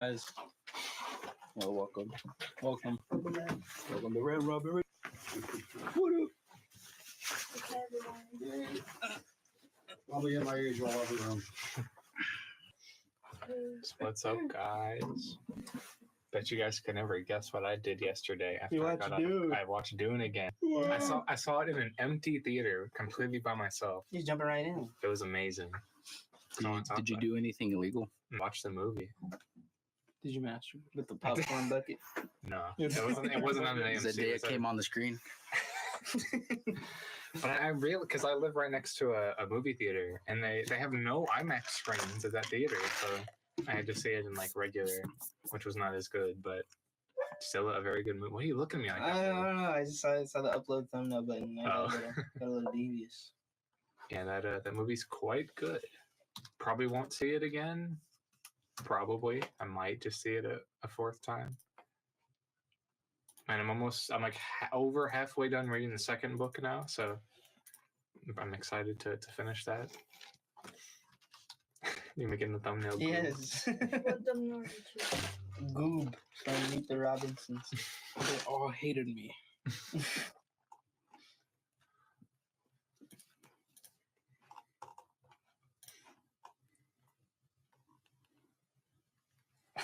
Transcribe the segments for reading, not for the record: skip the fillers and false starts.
Guys, Well, welcome. welcome. Welcome to Red Robbery. What up? I'll be in my usual locker room. What's up, guys? Bet you guys could never guess what I did yesterday after You I watched got Dune. I watched Dune again. I saw it in an empty theater, completely by myself. He's jumping right in. It was amazing. Did you do anything illegal? Watch the movie? Did you master with the popcorn bucket? No, it wasn't on an AMC. The day it was came on the screen. But I really, because I live right next to a movie theater, and they have no IMAX screens at that theater, so I had to see it in like regular, which was not as good, but still a very good movie. What are you looking at me like that I for? don't know. I just saw the upload thumbnail button. I got a little devious. Yeah, that movie's quite good. Probably won't see it again. Probably. I might just see it a fourth time. And I'm like over halfway done reading the second book now, so I'm excited to finish that. You're making the thumbnail. Goob. Yes. What thumbnail are you Goob from Meet the Robinsons. They all hated me.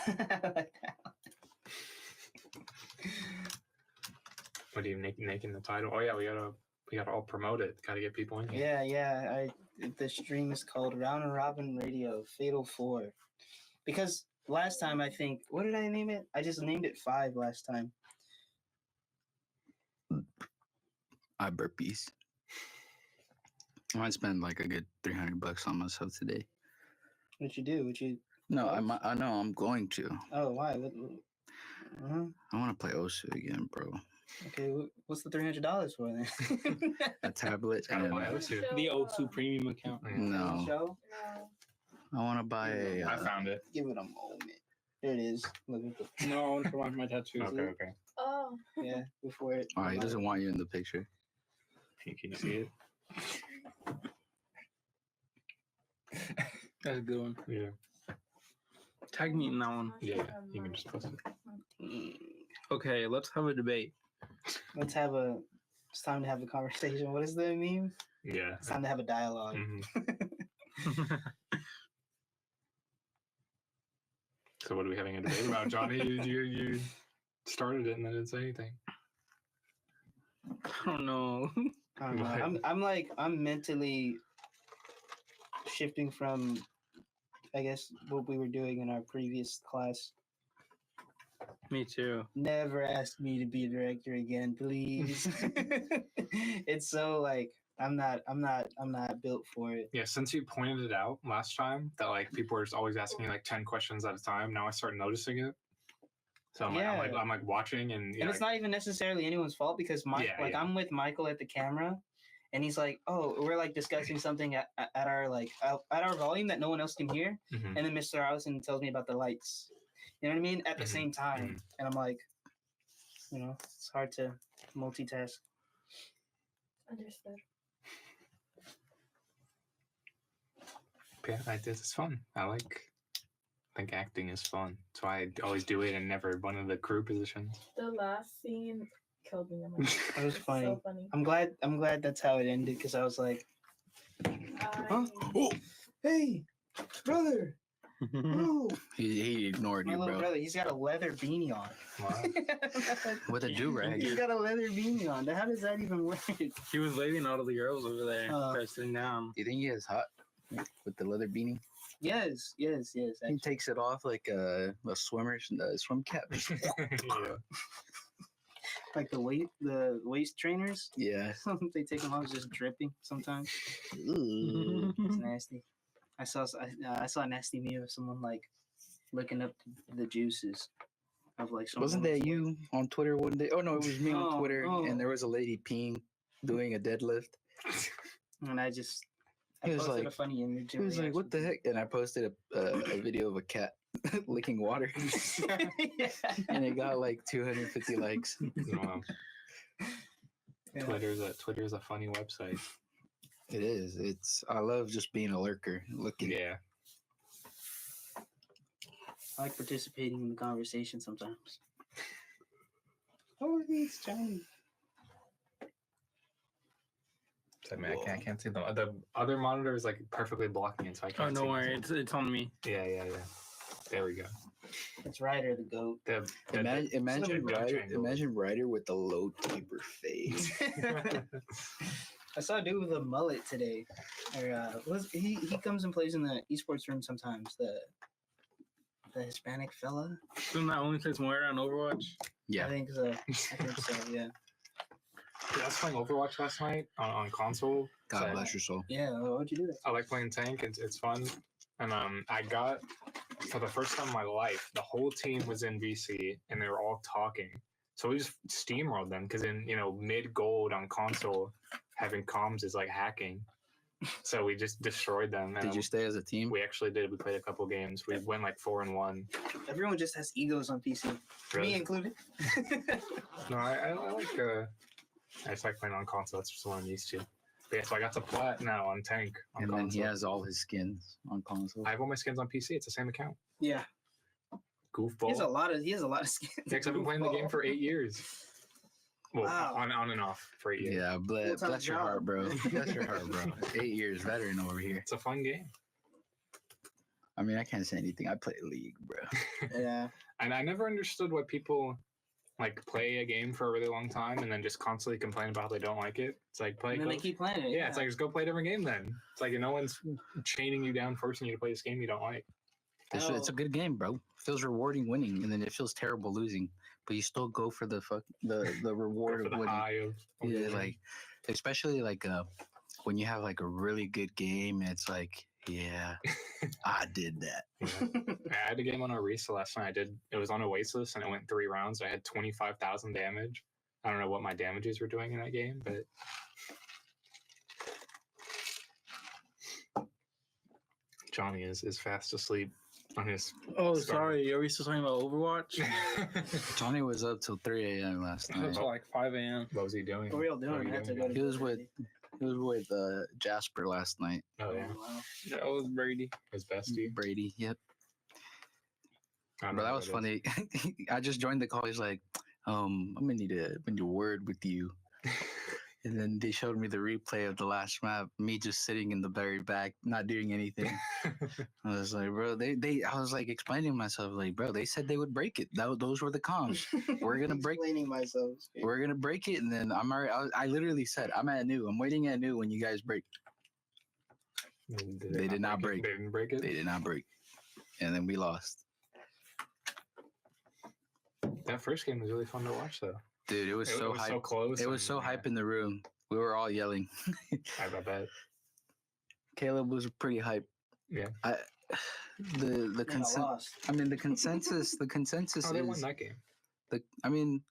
I like that. What are you making the title? Oh yeah, we gotta all promote it. Gotta get people in here. Yeah. The stream is called Round and Robin Radio Fatal 4. Because last time I think, what did I name it? I just named it 5 last time. I burpees. I might spend like a good $300 on myself today. What you do? No, I know I'm going to. Oh, why? I want to play Osu again, bro. Okay, what's the $300 for then? A tablet Gotta and buy Osu. The O2 premium account. no. Show? No. I want to buy a. I found it. Give it a moment. There it is. Look at the. No, I want to watch my tattoos. Okay. Oh. Yeah, before it. Oh, he doesn't want you in the picture. Can you see it? That's a good one. Yeah. Tag me in that one. Yeah. You can just post it. Okay, let's have a debate. Let's have a. It's time to have a conversation. What is the meme? Yeah. It's time to have a dialogue. Mhm. So what are we having a debate about, Johnny? You started it and I didn't say anything. I don't know. I don't know. I'm mentally shifting from, I guess, what we were doing in our previous class. Me too. Never ask me to be a director again, please. It's so like I'm not built for it. Yeah, since you pointed it out last time that like people are just always asking me like 10 questions at a time, now I start noticing it. So I'm like watching and it's not even necessarily anyone's fault because I'm with Michael at the camera, and he's like, "Oh, we're like discussing something at our at our volume that no one else can hear," Mhm. and then Mr. Allison tells me about the lights. You know what I mean? At the same time, and I'm like, it's hard to multitask. Understood. Yeah, it's fun. I think acting is fun. So I always do it and never one of the crew positions. The last scene killed me. That was funny. So funny. I'm glad that's how it ended because I was like, huh? Oh, hey, brother. Bro. He ignored My you, little bro. brother, he's got a leather beanie on. Wow. With a do-rag. He's got a leather beanie on. How does that even work? He was waving all of the girls over there, sitting down. Do you think he is hot with the leather beanie? Yes. He Actually. takes it off like a swimmer's swim cap. Yeah. Like the waist trainers. Yeah. They take them off, it's just dripping sometimes. Ooh. It's nasty. I saw a nasty meme of someone like looking up the juices of like. Wasn't that you on Twitter one day? Oh no, it was me on Twitter, and there was a lady peeing, doing a deadlift. And I was posted like, a funny image. He was like, "What the heck?" And I posted a video of a cat licking water, and it got like 250 likes. Wow. Yeah. Twitter's a funny website. It is. I love just being a lurker, looking. Yeah. I like participating in the conversation sometimes. Oh, it's Johnny. I mean, I can't see the other monitor is like perfectly blocking it, so I can't. Oh, no see worry, myself. it's on me. Yeah. There we go. It's Ryder the goat. Imagine Ryder with the low taper face. I saw a dude with a mullet today. Or, he comes and plays in the esports room sometimes. The Hispanic fella. Isn't that only plays Moira on Overwatch? Yeah. I think so. Yeah. Yeah, I was playing Overwatch last night on console. God bless your soul. Yeah, what'd you do? I like playing tank. It's fun. And I got, for the first time in my life, the whole team was in VC and they were all talking. So we just steamrolled them because in mid gold on console, having comms is like hacking. So we just destroyed them. Did you stay as a team? We actually did. We played a couple games. We went like 4-1. Everyone just has egos on PC, Really? me included. No, I like. I just like playing on console. That's just what I'm used to. But yeah, so I got to plat now on tank. On And console. then he has all his skins on console. I have all my skins on PC. It's the same account. Yeah, Goofball. he has a lot of skins. Next, I've been playing the game for 8 years. Well, Wow. on and off for 8 years. Yeah, bless your job. heart, bro. Bless your heart, bro. 8 years veteran over here. It's a fun game. I mean, I can't say anything. I play League, bro. Yeah, And I never understood why people like play a game for a really long time and then just constantly complain about how they don't like it. It's like play. and then they keep playing it. Yeah, it's like just go play a different game then. It's like no one's chaining you down, forcing you to play this game you don't like. It's a good game, bro. Feels rewarding winning, and then it feels terrible losing. But you still go for the reward For of the winning. high of Yeah, winning. like especially like when you have like a really good game, and it's like, yeah, I did that. Yeah. I had a game on Orisa last night. It was on Oasis and it went 3 rounds. I had 25,000 damage. I don't know what my damages were doing in that game, but Johnny is fast asleep on his. Oh, Start. sorry. Are we still talking about Overwatch? Johnny was up till 3 a.m. last night. It's like 5 a.m. What was he doing? what we all What were doing? you I had to doing? go to He was bed. He was with Jasper last night. Oh yeah, Wow. That was Brady. his bestie. Brady, yep. I don't But know that who was it is. funny. I just joined the call. He's like, I'm gonna need a word with you. And then they showed me the replay of the last map, me just sitting in the very back, not doing anything. I was like, bro, I was like explaining to myself, like, bro, they said they would break it. Those were the comms. We're gonna break. Explaining myself. We're gonna break it, and then I'm already. I literally said, I'm at new. I'm waiting at new when you guys break. They did not break. They didn't break it. They did not break, and then we lost. That first game was really fun to watch, though. Dude, it was so was hype. so close. It was so hype in the room. We were all yelling. I bet. Caleb was pretty hype. Yeah. The Man, I consent. lost. I mean, the consensus. The consensus Oh, they won is that game.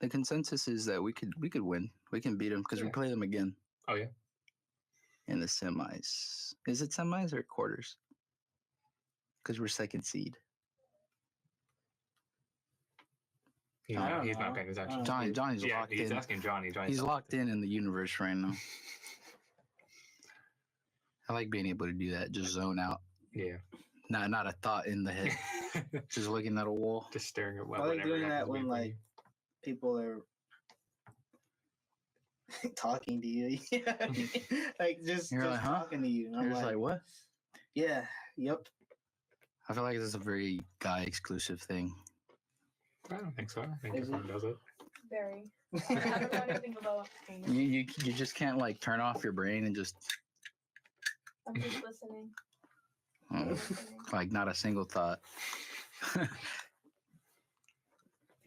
the consensus is that we could win. We can beat them because we Yeah. play them again Oh yeah. in the semis. Is it semis or quarters? Because we're second seed. He's I not, don't he's not know. paying I attention. don't Johnny, Johnny's Yeah, locked he's in. asking Johnny. Johnny's He's not locked in the universe right now. I like being able to do that. Just zone out. Yeah. Not a thought in the head. Just looking at a wall. Just staring at I whatever like doing that happens when behind like people are talking to you. Like just You're like, huh? talking to you. And You're I'm just like, what? yeah, yep. I feel like this is a very guy exclusive thing. I don't think so. I think Is everyone does it. Very. I don't know anything about things. You just can't like turn off your brain and just I'm just listening. oh, Listening. like not a single thought.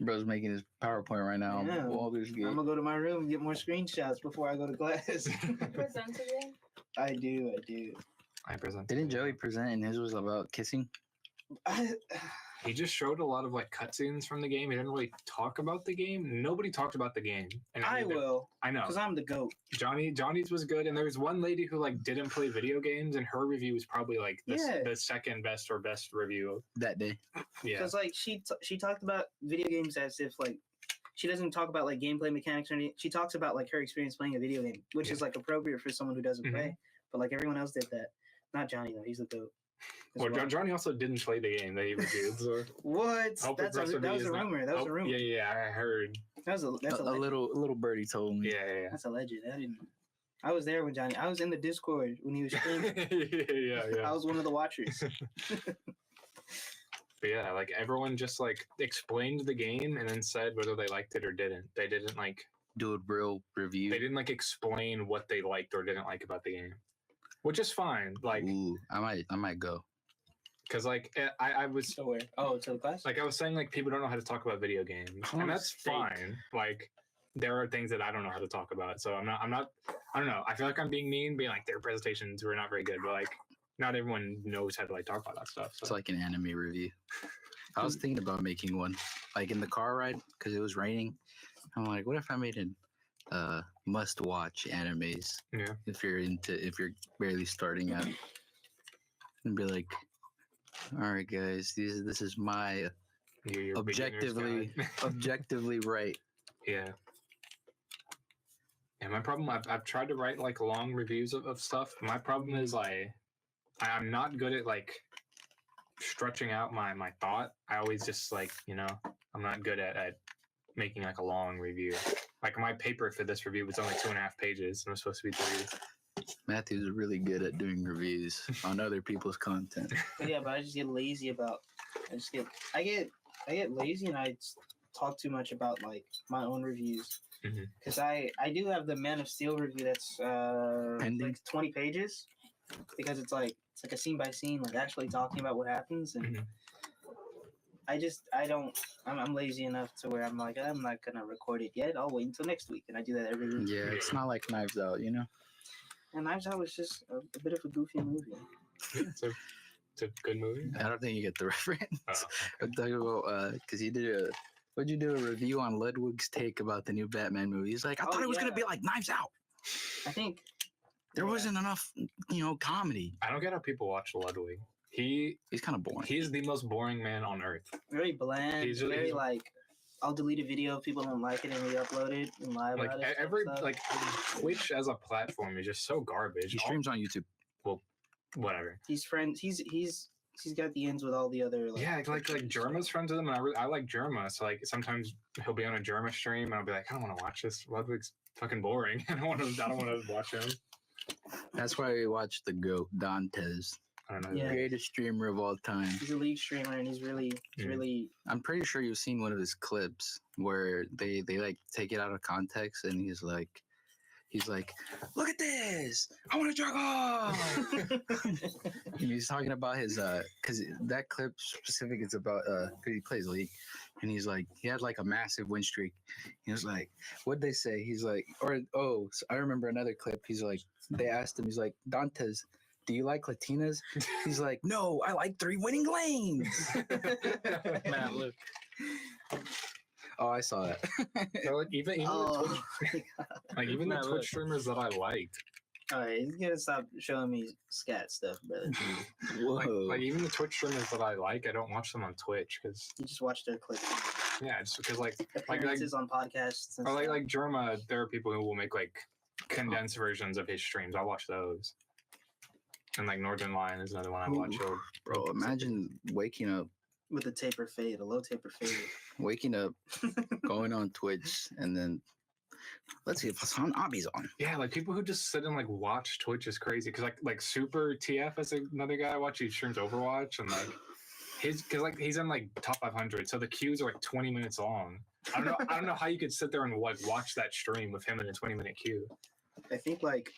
Bro's making his PowerPoint right now. Yeah. Baldur's Gate. I'm gonna go to my room and get more screenshots before I go to class. Present today? I do. I present. Didn't Joey present and his was about kissing? He just showed a lot of like cutscenes from the game. He didn't really talk about the game. Nobody talked about the game. And I will, I know. because I'm the GOAT. Johnny's was good, and there was one lady who like didn't play video games, and her review was probably like the second best or best review. That day. Yeah. Because like she talked about video games as if like she doesn't talk about like gameplay mechanics or anything. She talks about like her experience playing a video game, which is like appropriate for someone who doesn't Mhm. play. But like everyone else did that. Not Johnny though. He's the GOAT. Well, Johnny also didn't play the game that he reviewed. So What? How That was a rumor. That was a rumor. Yeah, I heard. That's a little birdie told me. Yeah. That's alleged. I was there with Johnny. I was in the Discord when he was streaming. yeah. I was one of the watchers. But yeah, like everyone just like explained the game and then said whether they liked it or didn't. They didn't like do a real review. They didn't like explain what they liked or didn't like about the game, which is fine. Like, ooh, I might go. Because like I was to where? Oh, to the class. Like I was saying, like people don't know how to talk about video games, and that's fine. Like there are things that I don't know how to talk about, so I'm not. I don't know. I feel like I'm being mean, being like their presentations were not very good, but like not everyone knows how to like talk about that stuff. So. It's like an anime review. I was thinking about making one, like in the car ride, because it was raining. I'm like, what if I made an must-watch animes? Yeah. If you're barely starting out, and be like, all right, guys, this is my objectively right. Yeah. And my problem, I've tried to write like long reviews of stuff. My problem is I'm not good at like stretching out my thought. I always just like, I'm not good at making like a long review. Like my paper for this review was only 2.5 pages and it was supposed to be 3. Matthew's really good at doing reviews on other people's content. Yeah, but I just get lazy about. I get lazy and I talk too much about like my own reviews. Because I do have the Man of Steel review that's like 20 pages because it's like a scene by scene, like actually talking about what happens, and I'm lazy enough to where I'm like, I'm not gonna record it yet. I'll wait until next week, and I do that every week. Yeah, it's not like Knives Out, And Knives Out was just a bit of a goofy movie. It's a good movie. I don't think you get the reference. I'm talking about because he did what'd you do a review on Ludwig's take about the new Batman movie? He's like, I thought it was gonna be like Knives Out. I think there wasn't enough, comedy. I don't get how people watch Ludwig. He's kind of boring. He's the most boring man on earth. Very bland. He's like, I'll delete a video if people don't like it and re-upload it and lie about it. Like Twitch as a platform is just so garbage. He streams on YouTube. Well, whatever. He's friends. He's got the ends with all the other. Like Germa's friends with him, and I like Germa. So like sometimes he'll be on a Germa stream, and I'll be like, I don't want to watch this. Ludwig's fucking boring. I don't want to watch him. That's why we watch the GOAT Dantes. I don't know. Yeah. Greatest streamer of all time. He's a league streamer, and he's really. I'm pretty sure you've seen one of his clips where they like take it out of context, and he's like, look at this! I want to jog off. And he's talking about his because that clip specific is about he plays League, and he's like he had like a massive win streak. He was like, what'd they say? He's like, so I remember another clip. He's like, they asked him. He's like, Dantes, do you like Latinas? He's like, no, I like 3 winning lanes. Man, look. Oh, I saw that. So, like, even the Twitch streamers that I liked. All right, he's gonna stop showing me scat stuff, brother. like even the Twitch streamers that I like, I don't watch them on Twitch because you just watch their clips. Yeah, just because like on podcasts. And or like Germa, there are people who will make like condensed versions of his streams. I'll watch those. And like Northern Lion is another one I watch. Bro, imagine waking up with a taper fade, a low taper fade. Waking up, going on Twitch, and then let's see if Hassan Abi's on. Yeah, like people who just sit and like watch Twitch is crazy. Because like Super TF is another guy I watch. He streams Overwatch and like because he's in like top 500, so the queues are like 20 minutes long. I don't know how you could sit there and like watch that stream with him in a 20-minute queue. I think like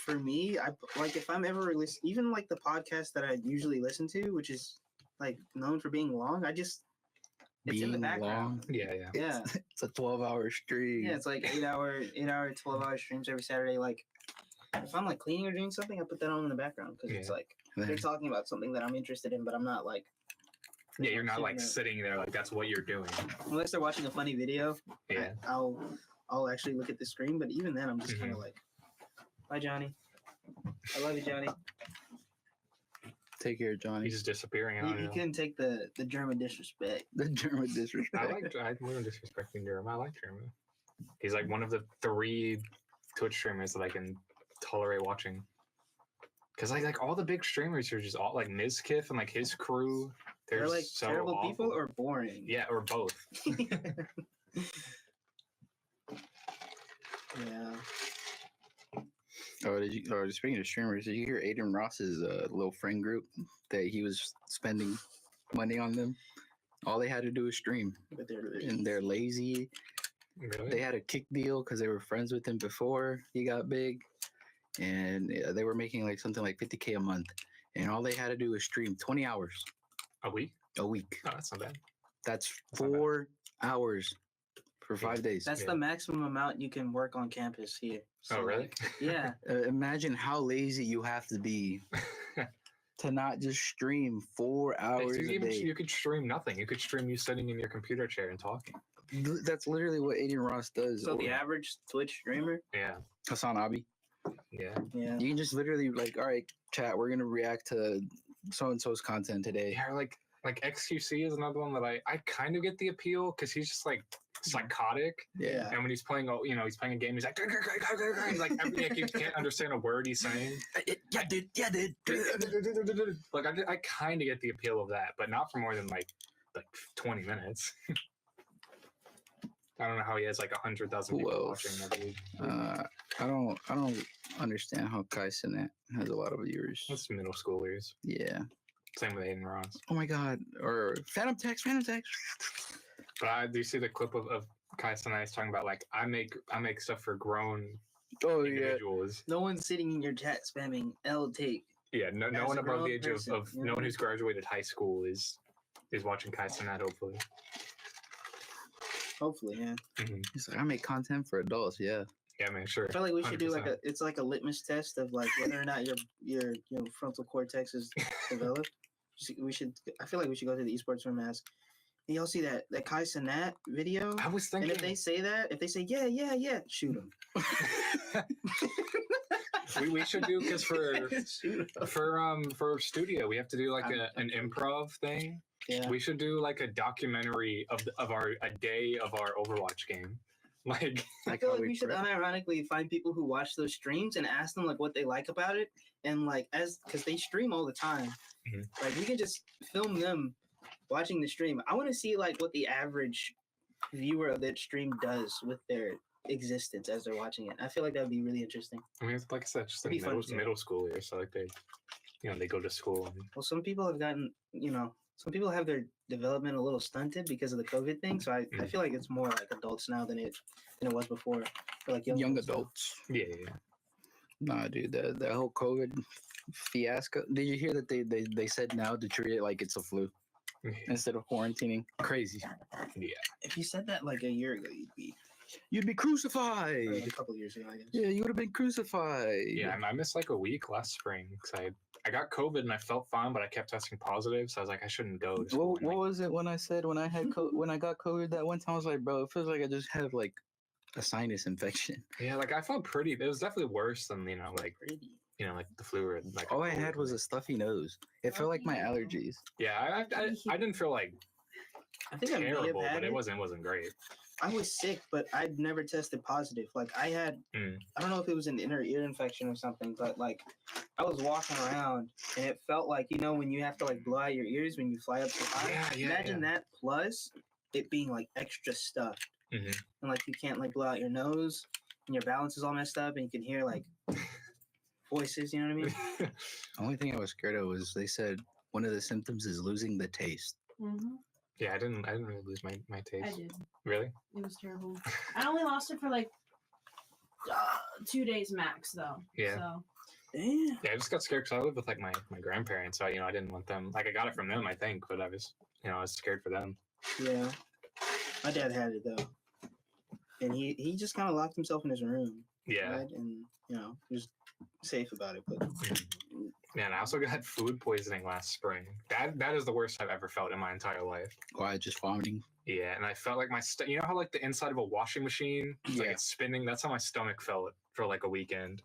for me, I like if I'm ever even like the podcast that I usually listen to, which is like known for being long, it's in the background. Yeah. It's a 12-hour stream. Yeah, it's like 8-hour, 12-hour streams every Saturday. Like if I'm like cleaning or doing something, I put that on in the background because it's like they're talking about something that I'm interested in, but I'm not like. Yeah, you're not like sitting there like that's what you're doing. Unless they're watching a funny video. Yeah. I'll actually look at the screen, but even then I'm just kind of like, bye Johnny. I love you, Johnny. Take care, Johnny. He's just disappearing. You couldn't take the German disrespect. The German disrespect. I'm disrespecting German. I like German. He's like one of the 3 Twitch streamers that I can tolerate watching. Because like all the big streamers are just all like Mizkif and like his crew. They're like so terrible awful. people or boring. Yeah, or both. Yeah. Oh, speaking of streamers, did you hear Aiden Ross's little friend group that he was spending money on them? All they had to do was stream, But and they're lazy. Really? They had a kick deal because they were friends with him before he got big, and they were making like something like $50K a month, and all they had to do was stream 20 hours A week? a week. Oh, that's not bad. That's That's not bad. 4 hours for 5 days. That's Yeah. the maximum amount you can work on campus here. Oh, really? like, yeah. Imagine how lazy you have to be to not just stream 4 hours a day. You could stream nothing. You could stream you sitting in your computer chair and talking. That's literally what Aiden Ross does. So the Or average Twitch streamer. Yeah. Hassan Abi. Yeah. Yeah. You can just literally like, all right, chat, we're gonna react to so and so's content today. Yeah, like XQC is another one that I kind of get the appeal because he's just like psychotic. Yeah. And when he's playing, he's playing a game, he's like, he's like, you can't understand a word he's saying. Yeah, dude. Yeah, dude. Like, I kind of get the appeal of that, but not for more than like 20 minutes. I don't know how he has like 100,000 Who people else? watching every week. I don't understand how Kai Cenat has a lot of viewers. That's middle schoolers. Yeah. Same with Aiden Ross. Oh my god. Or Phantom Text. But do you see the clip of Kai Cenat talking about like I make stuff for grown Oh yeah. individuals? No one's sitting in your chat spamming L take. Yeah, no As one a above the grown age person, of yeah. no one who's graduated high school is watching Kai Cenat, hopefully. Hopefully, yeah. He's like, I make content for adults. Yeah. Yeah, man, sure. I feel like we should do like 100%. it's like a litmus test of like whether or not your frontal cortex is developed. I feel like we should go to the esports room and ask, hey, y'all see that Kai Cenat video? I was And thinking if they say yeah, shoot them. we should do because for Shoot 'em. for studio we have to do like an improv thing. Yeah. We should do like a documentary of a day of our Overwatch game. Like I feel like we should unironically find people who watch those streams and ask them like what they like about it, and like because they stream all the time, Mhm. like we can just film them watching the stream. I want to see like what the average viewer of that stream does with their existence as they're watching it. I feel like that would be really interesting. I mean, like I said, just like It'd be fun middle too. schoolers, so like they go to school. And, Well, some people have gotten some people have their development a little stunted because of the COVID thing. So I Mhm. feel like it's more like adults now than it was before. For like Young adults. yeah. Nah, dude, that whole COVID fiasco. Did you hear that they said now to treat it like it's a flu Yeah. instead of quarantining? Crazy. If you said that like a year ago, You'd be or crucified. a couple of years ago, I guess. Yeah, you would have been crucified. Yeah, I missed like a week last spring because I got COVID and I felt fine, but I kept testing positive, so I was like, I shouldn't go. To school. What was it when I said when I had when I got COVID that one time? I was like, bro, it feels like I just have like a sinus infection. Yeah, like I felt pretty. It was definitely worse than like Pretty. like the flu or like. All a I cold had or was a stuffy nose. It felt like my allergies. Yeah, I didn't feel like I think I may have terrible, had but it. it wasn't great. I was sick, but I'd never tested positive. Like I had, Mm. I don't know if it was an inner ear infection or something, but like I was walking around and it felt like when you have to like blow out your ears when you fly up so high. Yeah, Imagine that plus it being like extra stuffed, Mhm. and like you can't like blow out your nose and your balance is all messed up and you can hear like voices. You know what I mean? Mm-hmm. The only thing I was scared of was they said one of the symptoms is losing the taste. Mm-hmm. Yeah, I didn't really lose my I taste. did. Really? It was terrible. I only lost it for like 2 days max, though. Yeah. So Damn. Yeah, I just got scared because I live with like my grandparents, so I didn't want them. Like I got it from them, I think, but I was scared for them. Yeah. My dad had it though, and he just kind of locked himself in his room. Yeah. Right? And he was safe about it, but. Man, I also got food poisoning last spring. That is the worst I've ever felt in my entire life. Why just vomiting? Yeah, and I felt like you know how like the inside of a washing machine, like Yeah. it's spinning. That's how my stomach felt for like a weekend.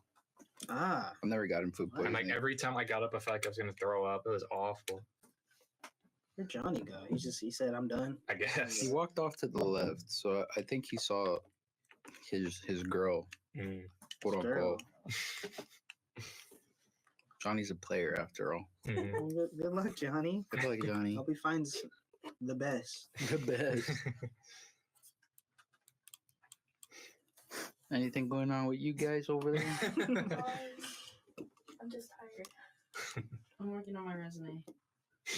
Ah. I've never gotten food And poisoning. like every time I got up, I felt like I was gonna throw up. It was awful. Where'd Johnny go? He said, I'm done. I guess. He walked off to the left, so I think he saw his girl, Mm. quote Girl. unquote. Johnny's a player after all. Mhm. Well, good luck, Johnny. Good luck, Johnny. Hope he finds the best. The best. Anything going on with you guys over there? I'm just tired. I'm working on my resume.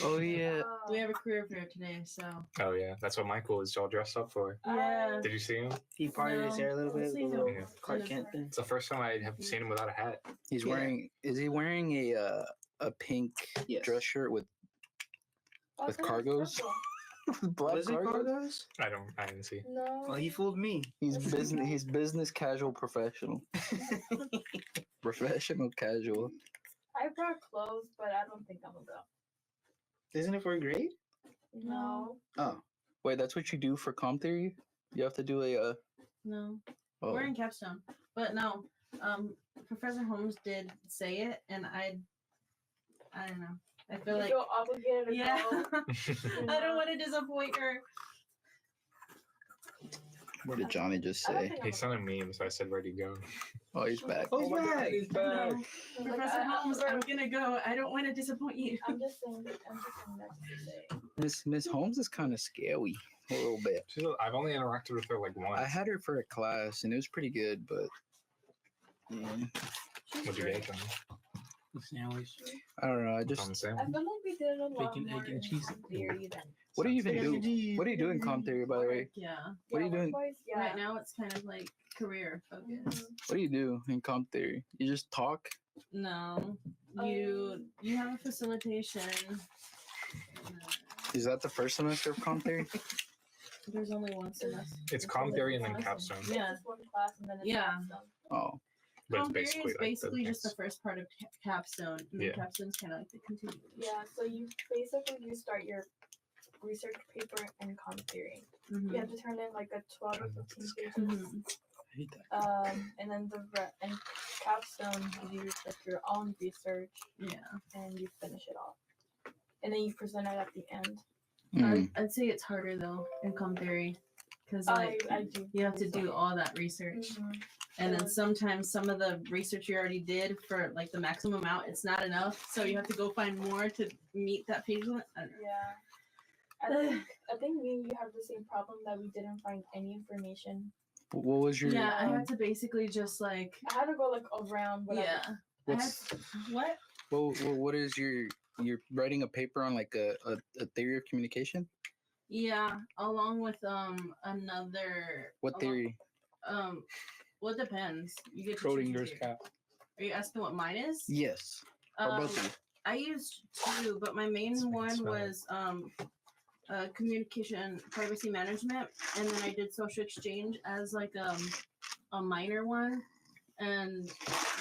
Oh yeah. We have a career fair today, so Oh yeah, that's what Michael is all dressed up for. yeah. Did you see him? He parted his No, hair a little bit. please The little don't. Clark Kent thing. It's the first time I have seen him without a hat. He's Yeah. wearing. Is he wearing a pink Yes. dress shirt with Oh, With I thought it was cargos? purple. black Was it cargos? cargos? I didn't see. No. Well, he fooled me. He's business. He's business casual professional. Professional casual. I brought clothes, but I don't think I'm gonna go. Isn't it for a grade? No. Oh, Wait, that's what you do for comp theory? You have to do a. No, Oh. we're in capstone, but no. Professor Holmes did say it, and I don't know. I feel You like feel obligated to yeah. go. I don't want to disappoint her. What did Johnny just I don't say? think He sent a meme, so I said, "Where'd he go?" Oh, he's back. oh, he's back. He's back. I'm like, Professor Holmes, I'm gonna go. I don't want to disappoint you. I'm just saying next to say. Miss Holmes is kind of scary a little bit. I've only interacted with her like once. I had her for a class and it was pretty good, but yeah, What'd you get, John? Sandwich. I don't know. I On just the I same. feel like we did a lot Bacon, more egg, and in cheese. theory than what do you even Hey, do? What do you do in comp theory, by the way? Yeah. What are you doing? work-wise, yeah. Right now, it's kind of like career focused. What do you do in comp theory? You just talk? No, you have a facilitation. Is that the first semester of comp theory? There's only one semester. It's comm theory and then capstone, It's Yeah. just one class and then it's Yeah. capstone. Oh, but it's Comm theory basically is like basically just the next- first part of capstone, and then Yeah. capstone's kind of like the continuation. Yeah, so you basically start your research paper in comm theory. Mhm. You have to turn in like a 12 or 15 pages. Mhm. I hate that. And then and capstone you do like your own research Yeah. and you finish it off. And then you present it at the end. Mm. I'd say it's harder though in comm theory, because like I do. you have to do all that research, Mhm. and then sometimes some of the research you already did for like the maximum amount, it's not enough, so you have to go find more to meet that page limit. I don't know. Yeah. I think me and you have the same problem that we didn't find any information. What was your? Yeah, I had to basically just like I had to go like around whatever. yeah. I had What's what? what is your? You're writing a paper on like a theory of communication. Yeah, along with another. What theory? Well, it depends. You get to choose Schrodinger's your theory. cat. Are you asking what mine is? Yes, or both of you. I used two, but my main It's one fine. was communication privacy management, and then I did social exchange as like a minor one. And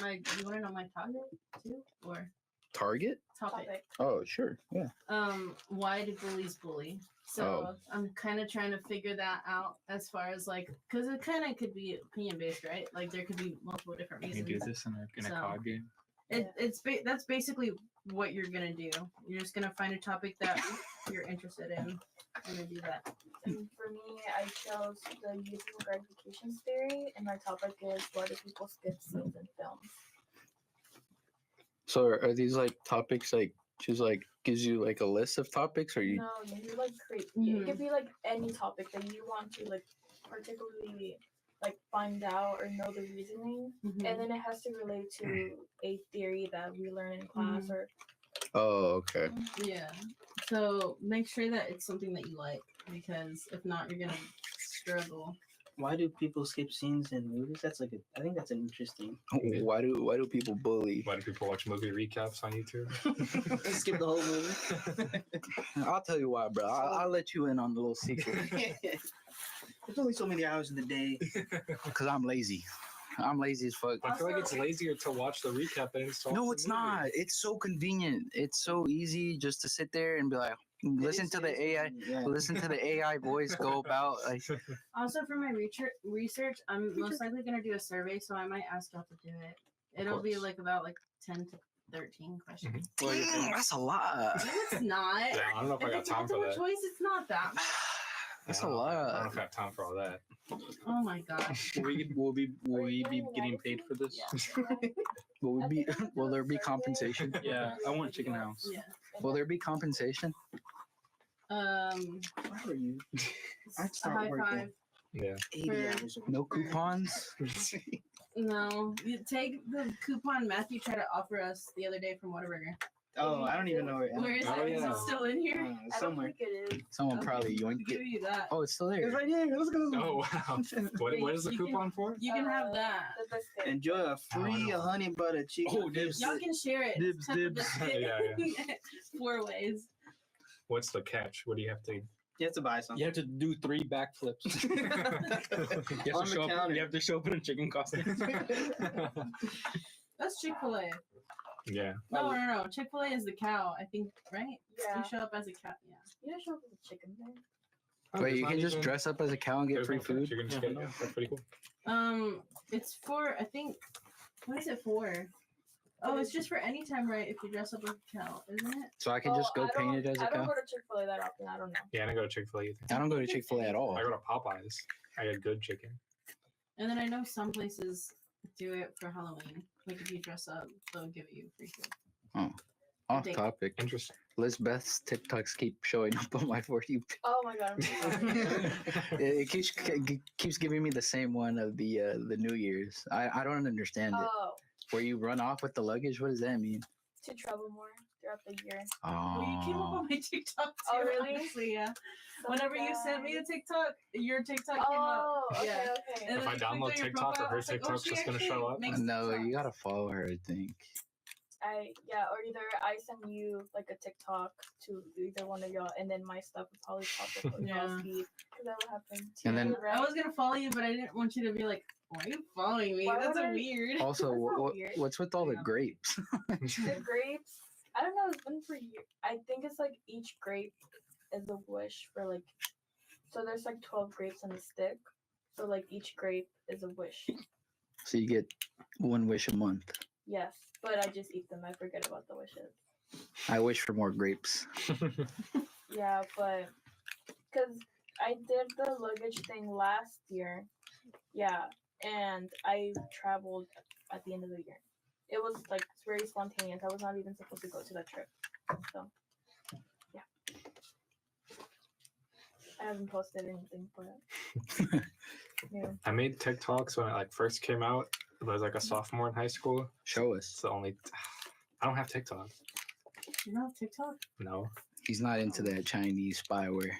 you want to know my target too, or Target? topic? Oh, sure. Yeah. Why do bullies bully? So Oh. I'm kind of trying to figure that out as far as like, because it kind of could be opinion based, right? Like there could be multiple different Can you reasons. do this in a So- card game? That's basically what you're gonna do. You're just gonna find a topic that you're interested in and then do that. And for me, I chose the useful gratifications theory, and my topic is why do people skip scenes in films? So are these like topics like she's like gives you like a list of topics, or you? No, you like create. Mhm. It could be like any topic that you want to like particularly like find out or know the reasoning, Mhm. and then it has to relate to a theory that we learn in class or. Oh, okay. Yeah. So make sure that it's something that you like, because if not, you're gonna struggle. Why do people skip scenes in movies? That's like I think that's an interesting. Yeah. Why do people bully? Why do people watch movie recaps on YouTube? Skip the whole movie. I'll tell you why, bro. I'll let you in on the little secret. There's only so many hours in the day. Because I'm lazy. I'm lazy as fuck. I feel like it's lazier to watch the recap than it's to watch No, the it's movie. not. It's so convenient. It's so easy just to sit there and be like, listen to the AI. Yeah. Listen to the AI voice go about. Like, Also, for my research, I'm most likely gonna do a survey, so I might ask y'all to do it. It'll be course. like about like 10 to 13 questions. dang, that's a lot. No, it's not. Yeah, I don't know if I If got it's time for multiple that. choice, it's not that much. That's I a don't know if I lot. have time for all that. Oh my gosh. Will we be getting paid for this? Yeah. Will I we be? think I went to Will a there be circus. compensation? Yeah, I want chicken house. Yeah. Will there be compensation? Why are you? I'd A start high working. five. Yeah. 80 For- hours a week. No coupons? No, you take the coupon Matthew tried to offer us the other day from Whataburger. Oh, I don't even know Where is Oh, it? Is yeah. it still in here? I don't Somewhere. think it is. Someone Okay, probably I'll yoinked give it. you that. Oh, it's still It's there. right here. Let's go. Oh wow. What is the You can- coupon for? You can have that. The biscuit. Enjoy a free know. honey butter chicken. Oh, dibs. Y'all can share it. Dibs, Cut the dibs. biscuit. Yeah, 4 ways. What's the catch? What do you have to? You have to buy something. You have to do 3 backflips. You On have, to the show up, counter. you have to show up in a chicken costume. That's Chick-fil-A. Yeah. No. Chick-fil-A is the cow, I think, right? Yeah. You show up as a cow. Yeah. You don't show up with a chicken there. Wait, you can just dress up as a cow and get free food? You can just get, that's pretty cool. It's for, I think, what is it for? Oh, it's just for any time, right? If you dress up as a cow, isn't it? So I can just go painted as a I don't cow? go to Chick-fil-A that often. I don't know. Yeah, and I go to Chick-fil-A either. I don't go to Chick-fil-A at all. I go to Popeyes. I get good chicken. And then I know some places do it for Halloween. Like if you dress up, they'll give you free food. Off They- topic. Interesting. Lizbeth's TikToks keep showing up on my For You. Oh my god. I'm so sorry. It keeps giving me the same one of the New Year's. I don't understand it. Oh, Where you run off with the luggage? What does that mean? to travel more throughout the year. Well, you came up Oh, on my TikTok too. Oh, really? Honestly, yeah. So Whenever you sent me a TikTok, your TikTok came up. Oh, okay, Yeah. okay. And If then I you clicked download on your TikTok or profile, her it's like, oh, TikTok's she just gonna show actually up? makes no, TikToks. you gotta follow her, I think. Or either I send you like a TikTok to either one of y'all, and then my stuff would probably pop up on Yeah. y'all's feed, because that would happen to And then- you, right? I was gonna follow you, but I didn't want you to be like, why are you following me? Why That's would a I- weird. Also, That's not weird. what's with all the grapes? The grapes, I don't know, it's been for years. I think it's like each grape is a wish for like, so there's like 12 grapes on a stick. So like each grape is a wish. So you get one wish a month. Yes, but I just eat them. I forget about the wishes. I wish for more grapes. Yeah, but because I did the luggage thing last year. Yeah, and I traveled at the end of the year. It was like very spontaneous. I was not even supposed to go to that trip. So, yeah. I haven't posted anything, but yeah. I made TikToks when it like first came out. I was like a sophomore in high school. Show It's us. the only. I don't have TikTok. You don't have TikTok? No. He's not into that Chinese spyware.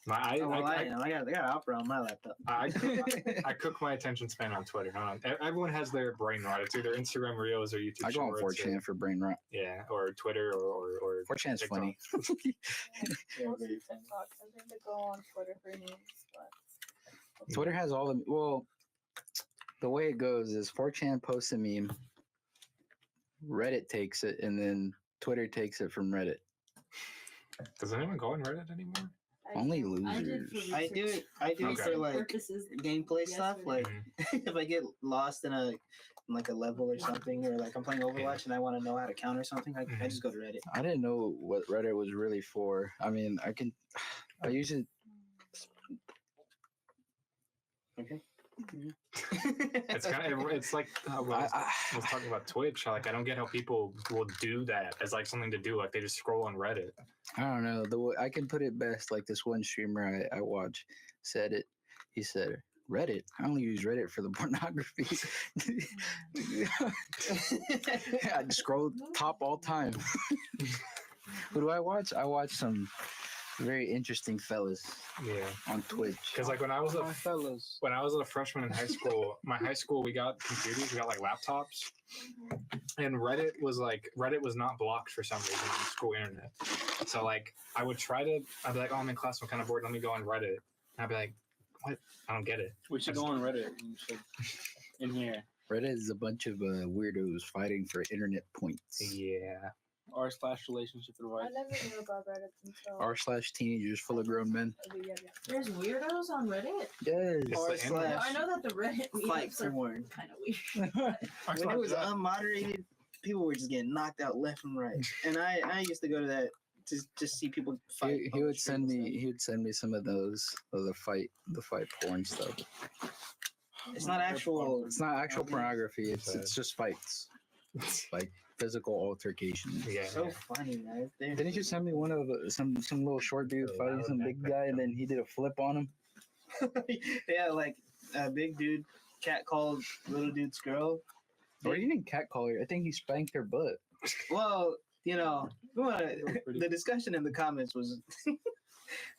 My Oh, well, I I, am. I got Opera on my laptop. I, I cook my attention span on Twitter. I don't know. Everyone has their brain rot. It's either Instagram Reels or YouTube I go on Shorts. 4chan for brain rot. Yeah, or Twitter or 4chan's TikTok. funny. Mostly TikTok. I think to go on Twitter for news, but Twitter has all the the way it goes is 4chan posts a meme, Reddit takes it, and then Twitter takes it from Reddit. Does anyone go on Reddit anymore? I Only do. I did losers. for I do research it. I do it Okay. for like purposes. gameplay stuff. Yesterday. Like Mhm. if I get lost in like a level or something, or like I'm playing Overwatch and I want to know how to counter something, I just go to Reddit. I didn't know what Reddit was really for. I mean, I use it. Okay. It's kind of it's like I was talking about Twitch. Like I don't get how people will do that as like something to do. Like they just scroll on Reddit. I don't know. The way I can put it best, like this one streamer I watch said it. He said, Reddit. I only use Reddit for the pornography. I scroll top all time. Who do I watch? I watch some very interesting fellas Yeah. on Twitch. Because like when I was My fellas. a freshman in high school, my high school we got computers, we got like laptops, and Reddit was not blocked for some reason on the school internet. So like I'd be like, oh, I'm in class, I'm kind of bored, let me go on Reddit. And I'd be like, what? I don't get it. We should go on Reddit. We should, in here. Reddit is a bunch of weirdos fighting for internet points. Yeah. r/relationship I advice. never knew about Reddit until. r/teenagers full of grown men. Yeah. There's weirdos on Reddit. Yes. It's Or the internet. I know that the Reddit Fight meetups are porn. kind of weird. When it was unmoderated, people were just getting knocked out left and right. And I used to go to that to just see people fight. He would send me some of those of the fight porn stuff. It's not actual. It's not actual pornography. It's just fights, like physical altercations. Yeah. So funny, man. Didn't you send me one of some little short dude fighting some big guy, and then he did a flip on him? Yeah, like a big dude cat called little dude's girl. Or he didn't catcall her. I think he spanked her butt. Well, you know, the discussion in the comments was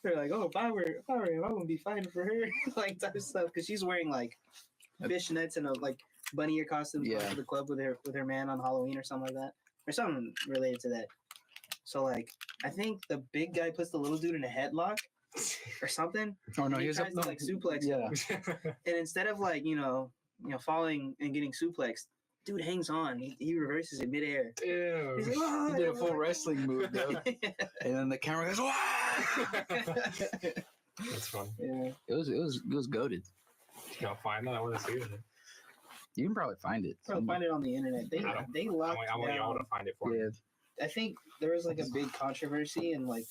they're like, "Oh, if I were him, I wouldn't be fighting for her," like type of stuff, because she's wearing like fishnets and a like bunny ear costume to the club with her man on Halloween or something like that, or something related to that. So like, I think the big guy puts the little dude in a headlock or something. Oh no, he he was tries to like suplex him, and instead of like falling and getting suplexed, dude hangs on. He reverses it midair. Ew. He's like, "Oh, He did a full wrestling move, though. And then the camera goes, "Wah!" That's fun. Yeah. It was goated. Y'all find that? I want to see it. You can probably find it. I'll find it on the internet. They I locked want y'all down. to find it for me. Yeah. I think there was like a big controversy in like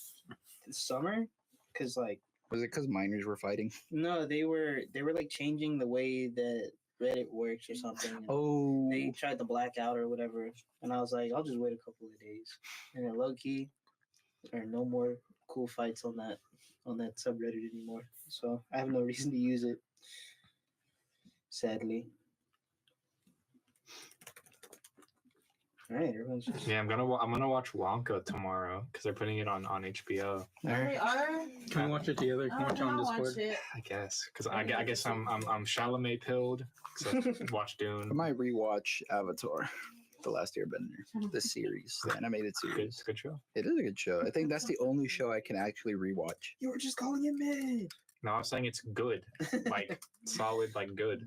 the summer, because like Was it because minors were fighting? no, they were like changing the way that Reddit works or something. and Oh. They tried to black out or whatever, and I was like, I'll just wait a couple of days. And then low key, there are no more cool fights on that subreddit anymore. So I have no reason to use it. Sadly. All right, everyone's just Yeah, I'm gonna watch Wonka tomorrow because they're putting it on HBO. They are. Can we watch it together? Can we watch it on Discord? Watch it. I guess because I guess I'm Chalamet pilled. So watch I Dune. might rewatch Avatar, The Last Airbender, the series, the animated series. It's a good show. It is a good show. I think that's the only show I can actually rewatch. You were just calling it mid. No, I'm saying it's good, like solid, like good.